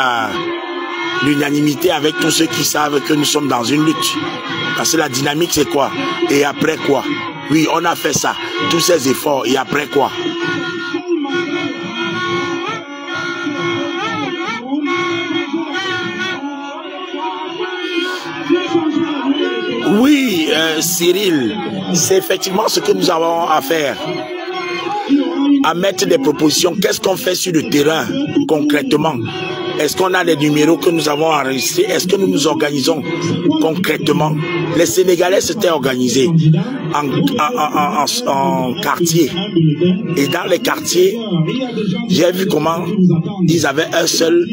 l'unanimité avec tous ceux qui savent que nous sommes dans une lutte. Parce que la dynamique c'est quoi? Et après quoi? Oui, on a fait ça, tous ces efforts, et après quoi? Oui, Cyril, c'est effectivement ce que nous avons à faire. À mettre des propositions. Qu'est-ce qu'on fait sur le terrain concrètement? Est-ce qu'on a des numéros que nous avons enregistrés? Est-ce que nous nous organisons concrètement? Les Sénégalais s'étaient organisés en quartier. Et dans les quartiers, j'ai vu comment ils avaient un seul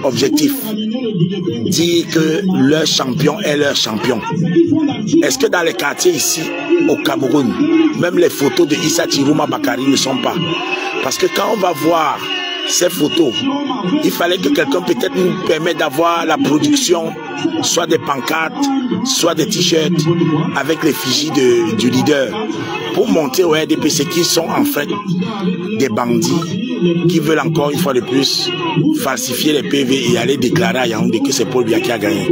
objectif. Dire que leur champion est leur champion. Est-ce que dans les quartiers ici, au Cameroun, Même les photos de Issa Chiroma Bakari ne sont pas. Parce que quand on va voir ces photos, il fallait que quelqu'un peut-être nous permette d'avoir la production, soit des pancartes, soit des t-shirts avec l'effigie du leader, pour montrer au RDPC qu'ils sont en fait des bandits qui veulent encore une fois de plus falsifier les PV et aller déclarer à Yaoundé que c'est Paul Biya qui a gagné.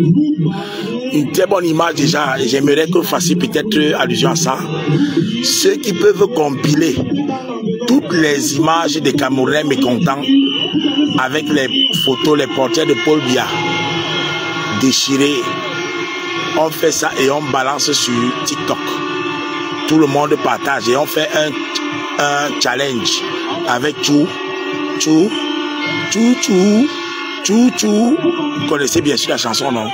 Une très bonne image déjà, j'aimerais que vous fassiez peut-être allusion à ça. Ceux qui peuvent compiler toutes les images des Camerounais mécontents avec les photos, les portraits de Paul Biya déchirés, on fait ça et on balance sur TikTok. Tout le monde partage et on fait un challenge avec Chou. Vous connaissez bien sûr la chanson, non?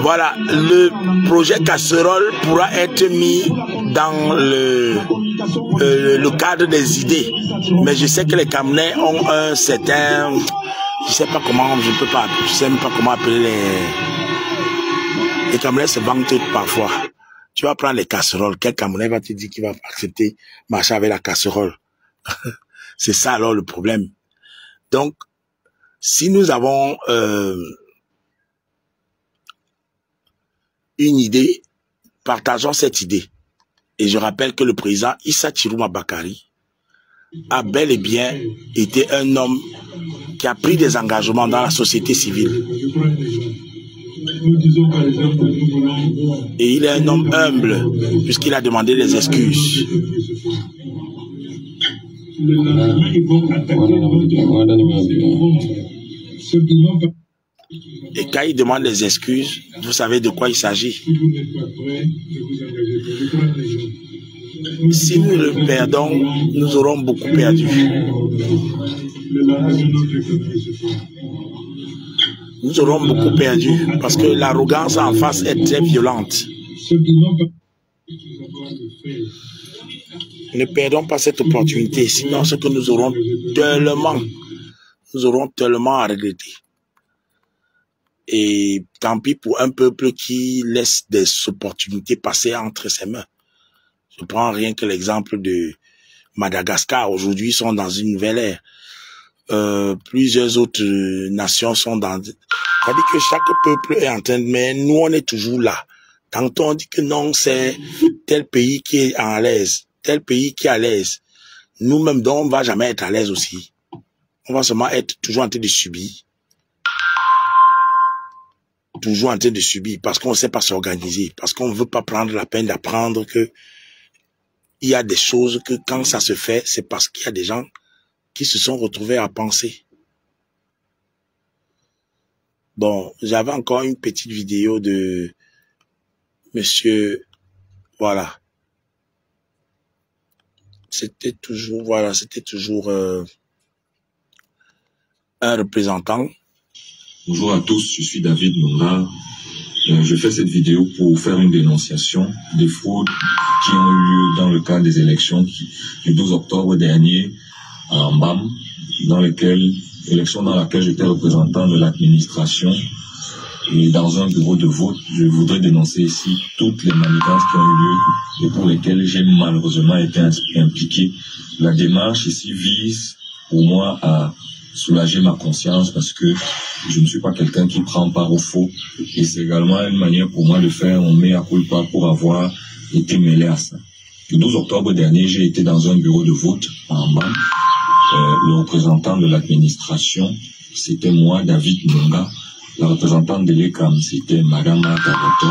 Voilà, le projet Casserole pourra être mis dans le cadre des idées. Mais je sais que les Camerounais ont un certain... Je sais pas comment, je sais même pas comment appeler les Camerounais se vantent parfois. Tu vas prendre les casseroles, quel Camerounais va te dire qu'il va accepter marcher avec la casserole? C'est ça alors le problème. Donc, si nous avons une idée, partageons cette idée. Et je rappelle que le président Issa Chiroma Bakari a bel et bien été un homme qui a pris des engagements dans la société civile. Et il est un homme humble, puisqu'il a demandé des excuses. Et quand il demande des excuses, vous savez de quoi il s'agit. Si nous le perdons, nous aurons beaucoup perdu. Nous aurons beaucoup perdu parce que l'arrogance en face est très violente. Ne perdons pas cette opportunité, sinon ce que nous aurons tellement à regretter. Et tant pis pour un peuple qui laisse des opportunités passer entre ses mains. Je prends rien que l'exemple de Madagascar. Aujourd'hui, ils sont dans une nouvelle ère. Plusieurs autres nations sont dans... C'est-à-dire que chaque peuple est en train de... Mais nous, on est toujours là. Tantôt, on dit que non, c'est tel pays qui est à l'aise. Tel pays qui est à l'aise. Nous-mêmes, donc, on ne va jamais être à l'aise aussi. On va seulement être toujours en train de subir. Toujours en train de subir. Parce qu'on ne sait pas s'organiser. Parce qu'on ne veut pas prendre la peine d'apprendre que il y a des choses que quand ça se fait, c'est parce qu'il y a des gens qui se sont retrouvés à penser. Bon, j'avais encore une petite vidéo de monsieur, voilà. C'était toujours un représentant. Bonjour à tous, je suis David Nonga. Je fais cette vidéo pour faire une dénonciation des fraudes qui ont eu lieu dans le cadre des élections du 12 octobre dernier à Mbam, élection dans laquelle j'étais représentant de l'administration et dans un bureau de vote. Je voudrais dénoncer ici toutes les manigances qui ont eu lieu et pour lesquelles j'ai malheureusement été impliqué. La démarche ici vise pour moi à soulager ma conscience parce que je ne suis pas quelqu'un qui prend part au faux et c'est également une manière pour moi de faire un mea culpa pour avoir été mêlé à ça. Le 12 octobre dernier, j'ai été dans un bureau de vote en Mbam. Le représentant de l'administration, c'était moi, David Nonga. La représentante de l'ECAM, c'était Madame Taboto.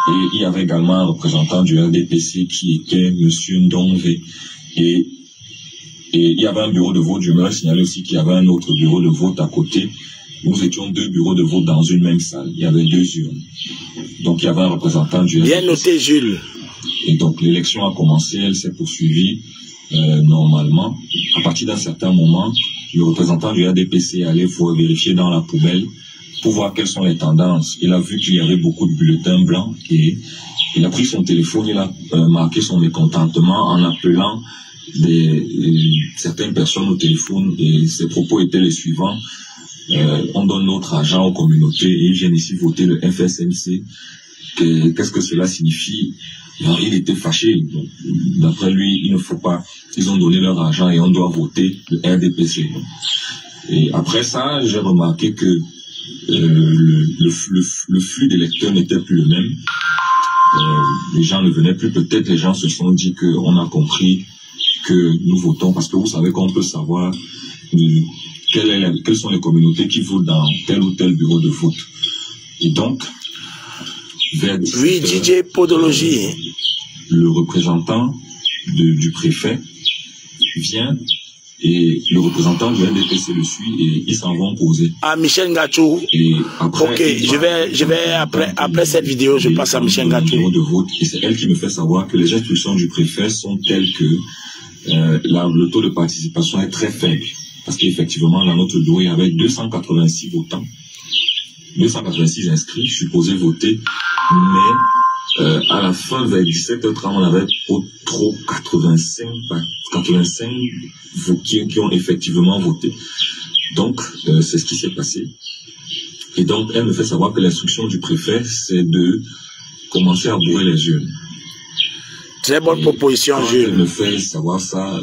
Et il y avait également un représentant du RDPC qui était Monsieur Ndongvé. Et il y avait un bureau de vote. Je me signaler aussi qu'il y avait un autre bureau de vote à côté. Nous étions deux bureaux de vote dans une même salle. Il y avait deux urnes. Donc il y avait un représentant du RDPC. Bien noté, Jules. Et donc l'élection a commencé, elle s'est poursuivie normalement. À partir d'un certain moment, le représentant du RDPC allait vérifier dans la poubelle pour voir quelles sont les tendances. Il a vu qu'il y avait beaucoup de bulletins blancs et il a pris son téléphone, il a marqué son mécontentement en appelant certaines personnes au téléphone et ses propos étaient les suivants. on donne notre argent aux communautés et ils viennent ici voter le FSMC. Qu'est-ce que cela signifie? Alors, il était fâché. D'après lui, il ne faut pas. Ils ont donné leur argent et on doit voter le RDPC. Et après ça, j'ai remarqué que le flux d'électeurs n'était plus le même. Les gens ne venaient plus. Peut-être les gens se sont dit qu'on a compris que nous votons, parce que vous savez qu'on peut savoir quelles sont les communautés qui votent dans tel ou tel bureau de vote. Et donc, vers 17 oui, DJ Podologie. Le représentant du préfet vient et le représentant du RDPC le suit et ils s'en vont poser. Ah, Michel Ngachou. Et après, ok, je vais après cette vidéo, je passe à Michel Ngachou. De vote, et c'est elle qui me fait savoir que les instructions du préfet sont telles que le taux de participation est très faible. Parce qu'effectivement, dans notre bureau, il y avait 286 votants, 286 inscrits, supposés voter, mais à la fin, vers 17h30, on avait trop 85 qui ont effectivement voté. Donc, c'est ce qui s'est passé. Et donc, elle me fait savoir que l'instruction du préfet, c'est de commencer à bourrer les urnes. Très bonne proposition, Jules. Elle me fait savoir ça.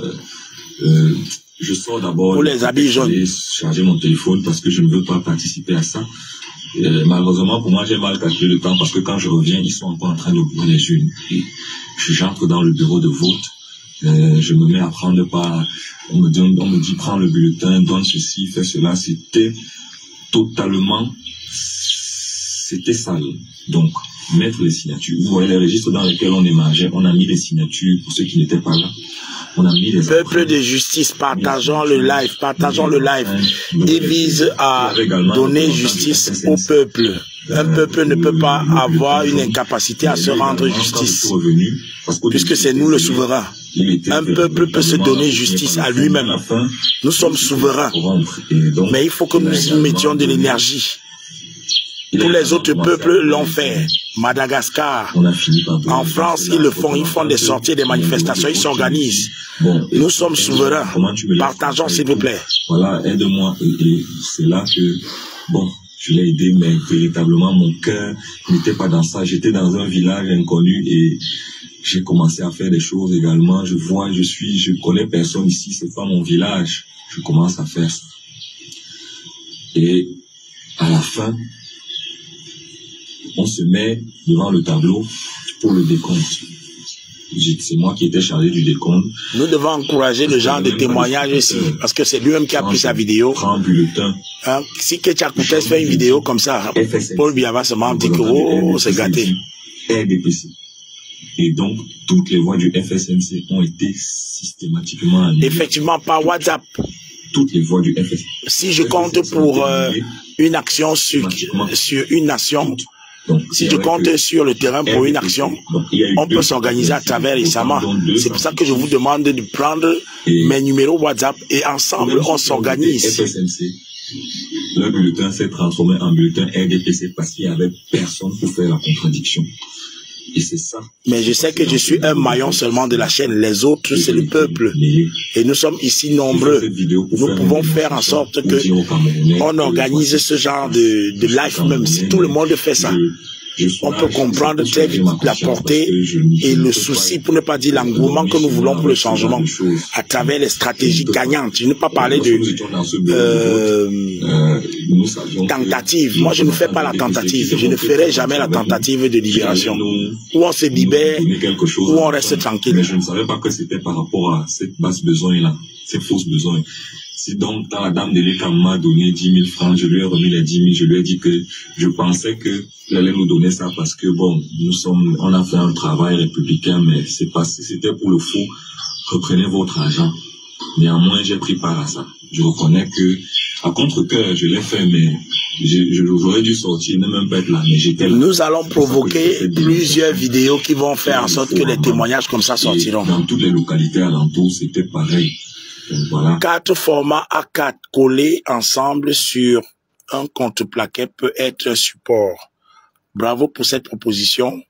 Je sors d'abord pour les habits jaunes. Charger mon téléphone parce que je ne veux pas participer à ça. Malheureusement, pour moi, j'ai mal calculé le temps parce que quand je reviens, ils sont encore en train de bourrer les urnes. Et j'entre dans le bureau de vote. Je me mets à prendre pas. On me dit prends le bulletin, donne ceci, fais cela. C'était totalement, c'était sale. Donc, mettre les signatures. Vous voyez les registres dans lesquels on émargeait. On a mis les signatures pour ceux qui n'étaient pas là. On a mis les peuple de justice, partageons le live, Il vise à donner justice au peuple. Un peuple ne peut pas avoir une incapacité à se rendre justice, puisque c'est nous le souverain. Un peuple peut se donner justice à lui-même. Nous sommes souverains, mais il faut que nous mettions de l'énergie. Tous les autres peuples l'ont fait. Madagascar, en France, ils le font. Ils font des sorties, des manifestations, ils s'organisent. Nous sommes souverains. Partageons, s'il vous plaît. Voilà, aide-moi. Et c'est là que, bon, je l'ai aidé, mais véritablement, mon cœur n'était pas dans ça. J'étais dans un village inconnu et j'ai commencé à faire des choses également. Je connais personne ici, c'est pas mon village. Je commence à faire ça. Et à la fin, on se met devant le tableau pour le décompte. C'est moi qui étais chargé du décompte. Nous devons encourager le genre de témoignage ici, parce que c'est lui-même qui a pris sa vidéo. Hein, si Ketcha Koutes fait une vidéo comme ça, Paul Biava se dit que oh, c'est gâté. RDPC. Et donc, toutes les voix du FSMC ont été systématiquement annulées. Effectivement, par WhatsApp. Toutes les voix du FSMC. Si je compte pour une action sur une nation, donc, si je compte sur le terrain pour une action, on peut s'organiser à travers les SAMA. C'est pour ça que je vous demande de prendre mes numéros WhatsApp et ensemble on s'organise. Le bulletin s'est transformé en bulletin RDPC parce qu'il n'y avait personne pour faire la contradiction. Et c'est ça. Mais je sais que je suis un maillon seulement de la chaîne. Les autres, c'est le peuple. Et nous sommes ici nombreux. Nous pouvons faire en sorte que on organise ce genre de live même. Si tout le monde fait ça, on peut comprendre très vite la portée et le souci, pour ne pas dire l'engouement que nous voulons pour le changement, à travers les stratégies gagnantes. Je ne vais pas parler de tentative. Moi, je ne fais pas la tentative. Je ne ferai jamais la tentative de libération. Où on se libère, où on reste tranquille. Mais je ne savais pas que c'était par rapport à cette basse besoin-là, cette fausse besoin. Si donc, quand la dame de l'État m'a donné 10 000 francs, je lui ai remis les 10 000, je lui ai dit que je pensais qu'elle allait nous donner ça parce que, bon, on a fait un travail républicain, mais c'est pas, c'était pour le faux, reprenez votre argent. Néanmoins, j'ai pris part à ça. Je reconnais que, à contre-cœur, je l'ai fait, mais j'aurais dû sortir, ne même pas être là, mais j'étais là. Nous allons provoquer plusieurs vidéos qui vont faire en sorte que les témoignages comme ça sortiront. Dans toutes les localités alentours, c'était pareil. Voilà. 4 formats A4 collés ensemble sur un contreplaquet peut être un support. Bravo pour cette proposition.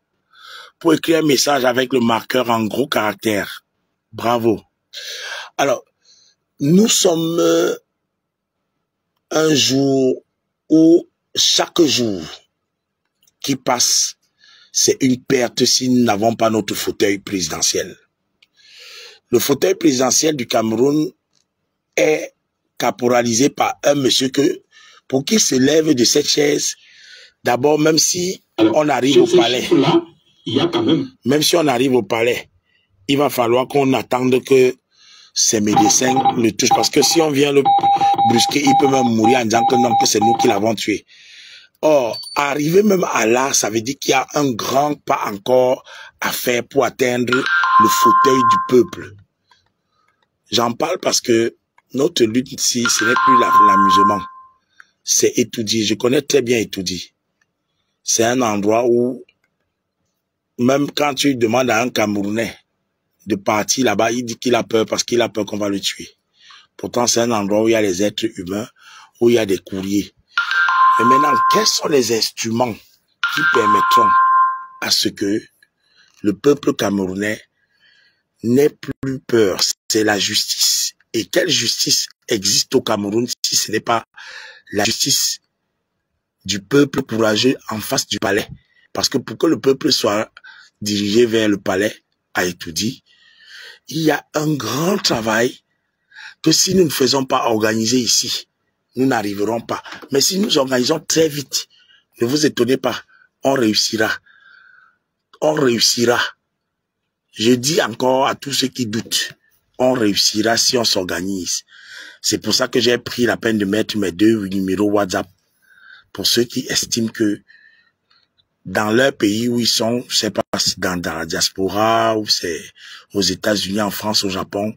Pour écrire un message avec le marqueur en gros caractères. Bravo. Alors, nous sommes un jour où chaque jour qui passe, c'est une perte si nous n'avons pas notre fauteuil présidentiel. Le fauteuil présidentiel du Cameroun est caporalisé par un monsieur que, pour qu'il se lève de cette chaise, d'abord, même si on arrive au palais, il y a quand même si on arrive au palais, il va falloir qu'on attende que ces médecins le touchent. Parce que si on vient le brusquer, il peut même mourir en disant que non, que c'est nous qui l'avons tué. Or, arriver même à là, ça veut dire qu'il y a un grand pas encore à faire pour atteindre le fauteuil du peuple. J'en parle parce que notre lutte ici, ce n'est plus l'amusement. C'est Etoudi. Je connais très bien Etoudi. C'est un endroit où, même quand tu demandes à un Camerounais de partir là-bas, il dit qu'il a peur parce qu'il a peur qu'on va le tuer. Pourtant, c'est un endroit où il y a les êtres humains, où il y a des courriers. Mais maintenant, quels sont les instruments qui permettront à ce que le peuple camerounais n'ait plus peur? C'est la justice. Et quelle justice existe au Cameroun si ce n'est pas la justice du peuple courageux en face du palais? Parce que pour que le peuple soit dirigé vers le palais, a été dit, il y a un grand travail que si nous ne faisons pas organiser ici, nous n'arriverons pas. Mais si nous organisons très vite, ne vous étonnez pas, on réussira. On réussira. Je dis encore à tous ceux qui doutent, on réussira si on s'organise. C'est pour ça que j'ai pris la peine de mettre mes 2 numéros WhatsApp. Pour ceux qui estiment que dans leur pays où ils sont, je sais pas, dans la diaspora, ou c'est aux États-Unis, en France, au Japon,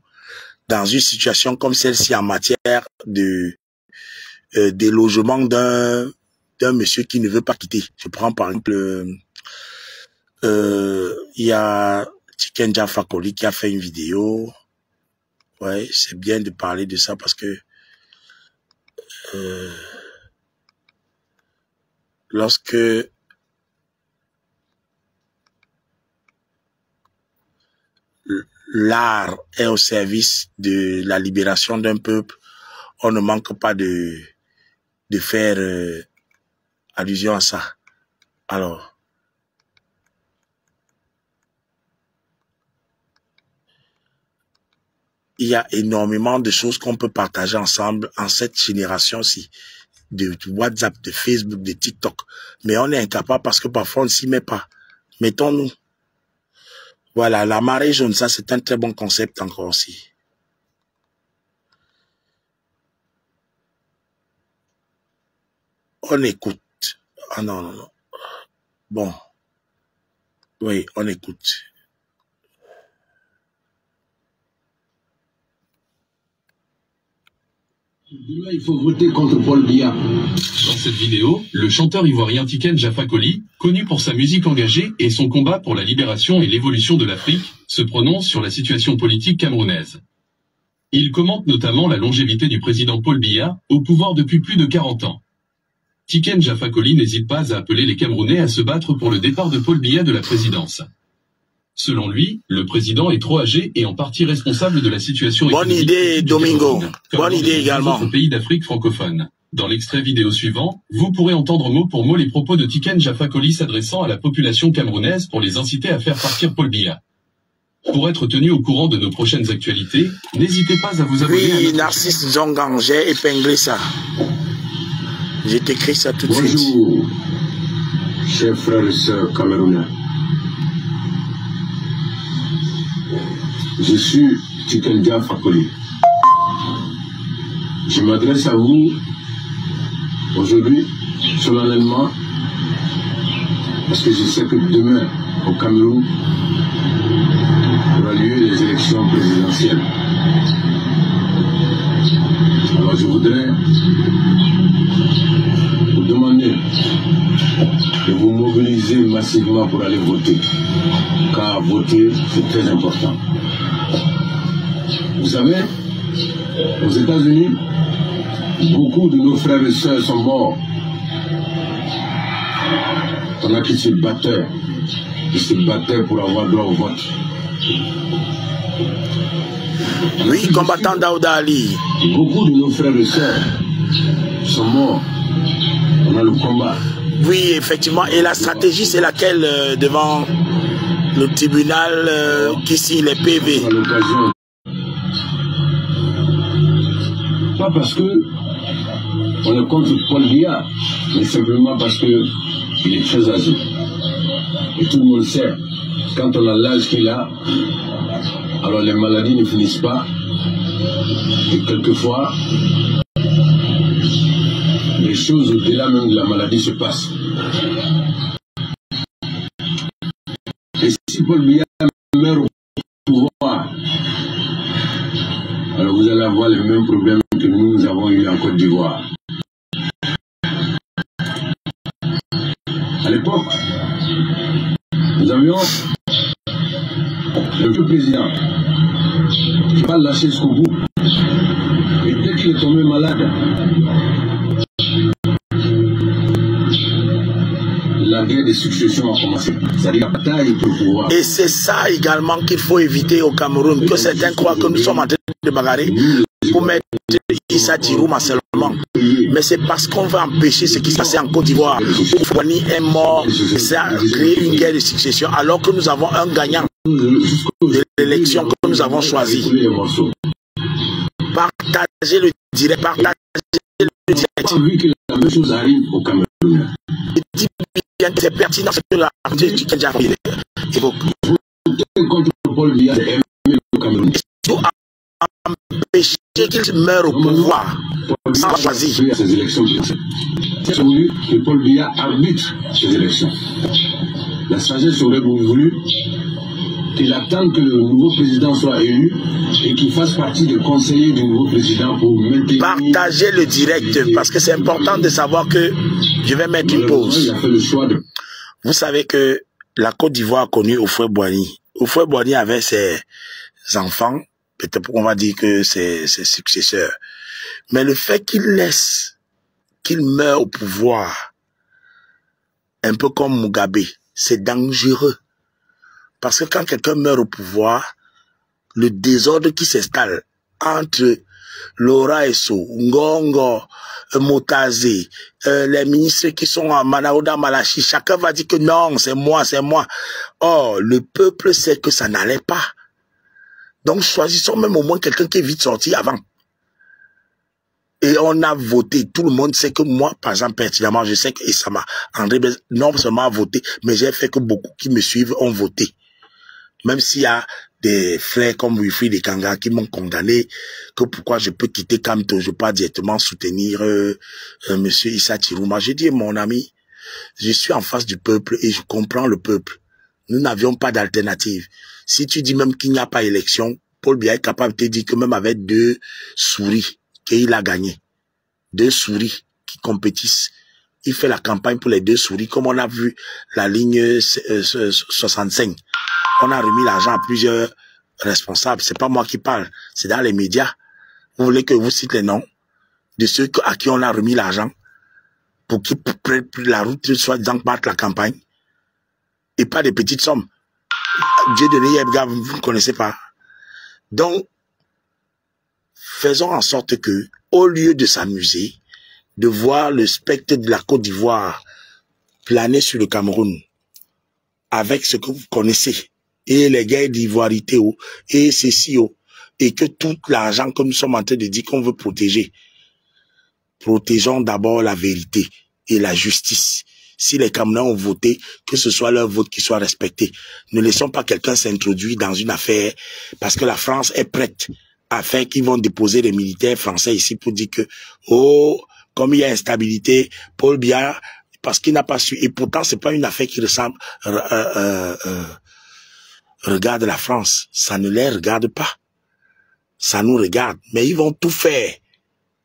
dans une situation comme celle-ci en matière de délogement d'un monsieur qui ne veut pas quitter. Je prends par exemple, il y a Tiken Jah Fakoly qui a fait une vidéo. Ouais, c'est bien de parler de ça parce que lorsque l'art est au service de la libération d'un peuple, on ne manque pas de faire allusion à ça. Alors, il y a énormément de choses qu'on peut partager ensemble en cette génération-ci, de WhatsApp, de Facebook, de TikTok. Mais on est incapable parce que parfois on ne s'y met pas. Mettons-nous. Voilà, la marée jaune, ça c'est un très bon concept encore aussi. On écoute. Ah non, non, non. Bon. Oui, on écoute. Demain, il faut voter contre Paul Biya. Dans cette vidéo, le chanteur ivoirien Tiken Jah Fakoly, connu pour sa musique engagée et son combat pour la libération et l'évolution de l'Afrique, se prononce sur la situation politique camerounaise. Il commente notamment la longévité du président Paul Biya, au pouvoir depuis plus de 40 ans. Tiken Jah Fakoly n'hésite pas à appeler les Camerounais à se battre pour le départ de Paul Biya de la présidence. Selon lui, le président est trop âgé et en partie responsable de la situation économique. Bonne idée, Domingo. Bonne idée également. Au pays d'Afrique francophone. Dans l'extrait vidéo suivant, vous pourrez entendre mot pour mot les propos de Tiken Jah Fakoly s'adressant à la population camerounaise pour les inciter à faire partir Paul Biya. Pour être tenu au courant de nos prochaines actualités, n'hésitez pas à vous abonner. Oui, Narcisse Zongang, j'ai épinglé ça. J'ai écrit ça tout de suite. Bonjour, chers frères et sœurs camerounais. Je suis Tiken Jah Fakoly. Je m'adresse à vous aujourd'hui, solennellement, parce que je sais que demain, au Cameroun, aura lieu les élections présidentielles. Alors je voudrais vous demander de vous mobiliser massivement pour aller voter, car voter, c'est très important. Vous savez, aux États-Unis, beaucoup de nos frères et sœurs sont morts. On a qui se battaient pour avoir droit au vote. Oui, combattant Daouda Ali. Beaucoup de nos frères et sœurs sont morts. On a le combat. Oui, effectivement. Et la stratégie, c'est laquelle devant le tribunal qui signe les PV? On a l'occasion. Pas parce que on est contre Paul Biya, mais simplement parce que il est très âgé. Et tout le monde sait, quand on a l'âge qu'il a, alors les maladies ne finissent pas. Et quelquefois, les choses au-delà même de la maladie se passent. Et si Paul Biya meurt au pouvoir, alors vous allez avoir les mêmes problèmes que nous avons eu en Côte d'Ivoire. À l'époque, nous avions le vieux président qui va lâcher jusqu'au bout. Et dès qu'il est tombé malade, la guerre de succession a commencé. C'est-à-dire la bataille pour le pouvoir. Et c'est ça également qu'il faut éviter au Cameroun, que certains croient que nous sommes en train de bagarrer pour mettre Issa Chirouma seulement. Mais c'est parce qu'on va empêcher ce qui se passait en Côte d'Ivoire. Oufouani est mort, ça a créé une guerre de succession, alors que nous avons un gagnant de l'élection que nous avons choisi. Partagez le direct, partagez le direct. Vu que la même chose arrive au Cameroun. C'est pertinent ce que la déjà évoque. Contre Paul Biya, c'est aimer le Cameroun. Il faut empêcher qu'il meure au pouvoir sans choisir. Ces élections, c'est voulu que Paul Biya arbitre ces élections. La sagesse aurait voulu qu'il attende que le nouveau président soit élu et qu'il fasse partie des conseillers du nouveau président pour maintenir... Partagez le direct, parce que c'est important de savoir que je vais mettre une pause. Il a fait le choix de... Vous savez que la Côte d'Ivoire a connu Houphouët-Boigny. Houphouët-Boigny avait ses enfants, peut-être on va dire que ses successeurs. Mais le fait qu'il meure au pouvoir, un peu comme Mugabe, c'est dangereux. Parce que quand quelqu'un meurt au pouvoir, le désordre qui s'installe entre Laura Esso, Ngongo, Motaze, les ministres qui sont à Manaouda Malachi, chacun va dire que non, c'est moi, c'est moi. Or, le peuple sait que ça n'allait pas. Donc, choisissons même au moins quelqu'un qui est vite sorti avant. Et on a voté. Tout le monde sait que moi, par exemple, pertinemment, je sais que Issama André non seulement a voté, mais j'ai fait que beaucoup qui me suivent ont voté. Même s'il y a des frères comme Wilfried et Kanga qui m'ont condamné, que pourquoi je peux quitter Kamto, je peux pas directement soutenir monsieur Issa Chirouma. J'ai dit, mon ami, je suis en face du peuple et je comprends le peuple. Nous n'avions pas d'alternative. Si tu dis même qu'il n'y a pas élection, Paul Biya est capable de te dire que même avec 2 souris, qu'il a gagné. 2 souris qui compétissent. Il fait la campagne pour les 2 souris, comme on a vu la ligne 65. On a remis l'argent à plusieurs responsables. C'est pas moi qui parle, c'est dans les médias. Vous voulez que vous cite les noms de ceux à qui on a remis l'argent pour qu'ils prennent la route, soit disant battre la campagne. Et pas des petites sommes. Dieu donné Yebga, vous ne connaissez pas. Donc, faisons en sorte que, au lieu de s'amuser, de voir le spectre de la Côte d'Ivoire planer sur le Cameroun, avec ce que vous connaissez, et les guerres d'ivoirité, et ceci, et que tout l'argent que nous sommes en train de dire qu'on veut protéger, protégeons d'abord la vérité et la justice. Si les Camerounais ont voté, que ce soit leur vote qui soit respecté. Ne laissons pas quelqu'un s'introduire dans une affaire, parce que la France est prête à faire qu'ils vont déposer les militaires français ici pour dire que, oh, comme il y a instabilité, Paul Biya, parce qu'il n'a pas su, et pourtant c'est pas une affaire qui ressemble, regarde la France, ça ne les regarde pas. Ça nous regarde, mais ils vont tout faire,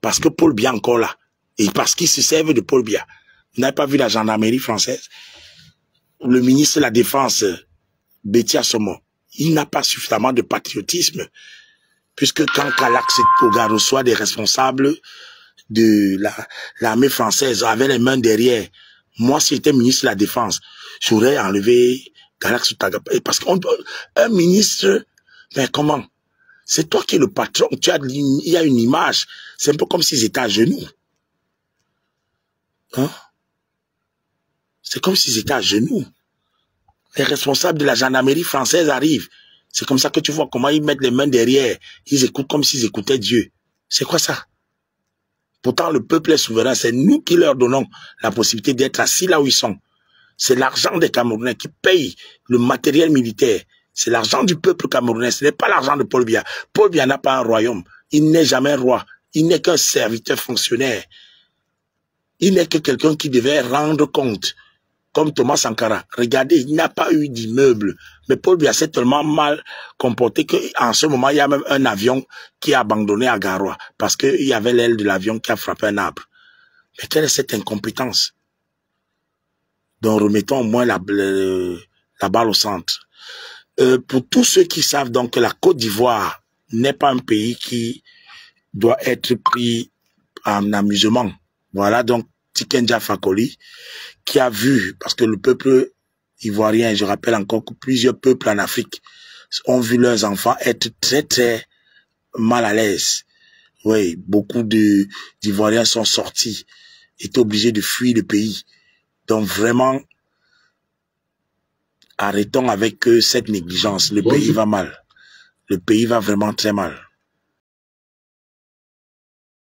parce que Paul Biya est encore là, et parce qu'ils se servent de Paul Biya. Vous n'avez pas vu la gendarmerie française? Le ministre de la Défense, Betty Assomo, il n'a pas suffisamment de patriotisme, puisque quand Calax Toga reçoit des responsables de l'armée française avec les mains derrière, moi, si j'étais ministre de la Défense, j'aurais enlevé Calax Toga. Parce qu'un ministre, mais comment? C'est toi qui es le patron, il y a une image, c'est un peu comme s'ils étaient à genoux. Hein? C'est comme s'ils étaient à genoux. Les responsables de la gendarmerie française arrivent. C'est comme ça que tu vois comment ils mettent les mains derrière. Ils écoutent comme s'ils écoutaient Dieu. C'est quoi ça? Pourtant, le peuple est souverain. C'est nous qui leur donnons la possibilité d'être assis là où ils sont. C'est l'argent des Camerounais qui paye le matériel militaire. C'est l'argent du peuple camerounais. Ce n'est pas l'argent de Paul Biya. Paul Biya n'a pas un royaume. Il n'est jamais roi. Il n'est qu'un serviteur fonctionnaire. Il n'est que quelqu'un qui devait rendre compte. Comme Thomas Sankara. Regardez, il n'a pas eu d'immeuble. Mais Paul Biya s'est tellement mal comporté qu'en ce moment, il y a même un avion qui a abandonné à Garoua. Parce qu'il y avait l'aile de l'avion qui a frappé un arbre. Mais quelle est cette incompétence? Donc remettons au moins la balle au centre. Pour tous ceux qui savent donc que la Côte d'Ivoire n'est pas un pays qui doit être pris en amusement. Voilà donc Tiken Jah Fakoly qui a vu, parce que le peuple ivoirien, je rappelle encore que plusieurs peuples en Afrique ont vu leurs enfants être très très mal à l'aise. Oui, beaucoup d'Ivoiriens sont sortis, étaient obligés de fuir le pays. Donc vraiment, arrêtons avec cette négligence. Le pays va mal. Le pays va vraiment très mal.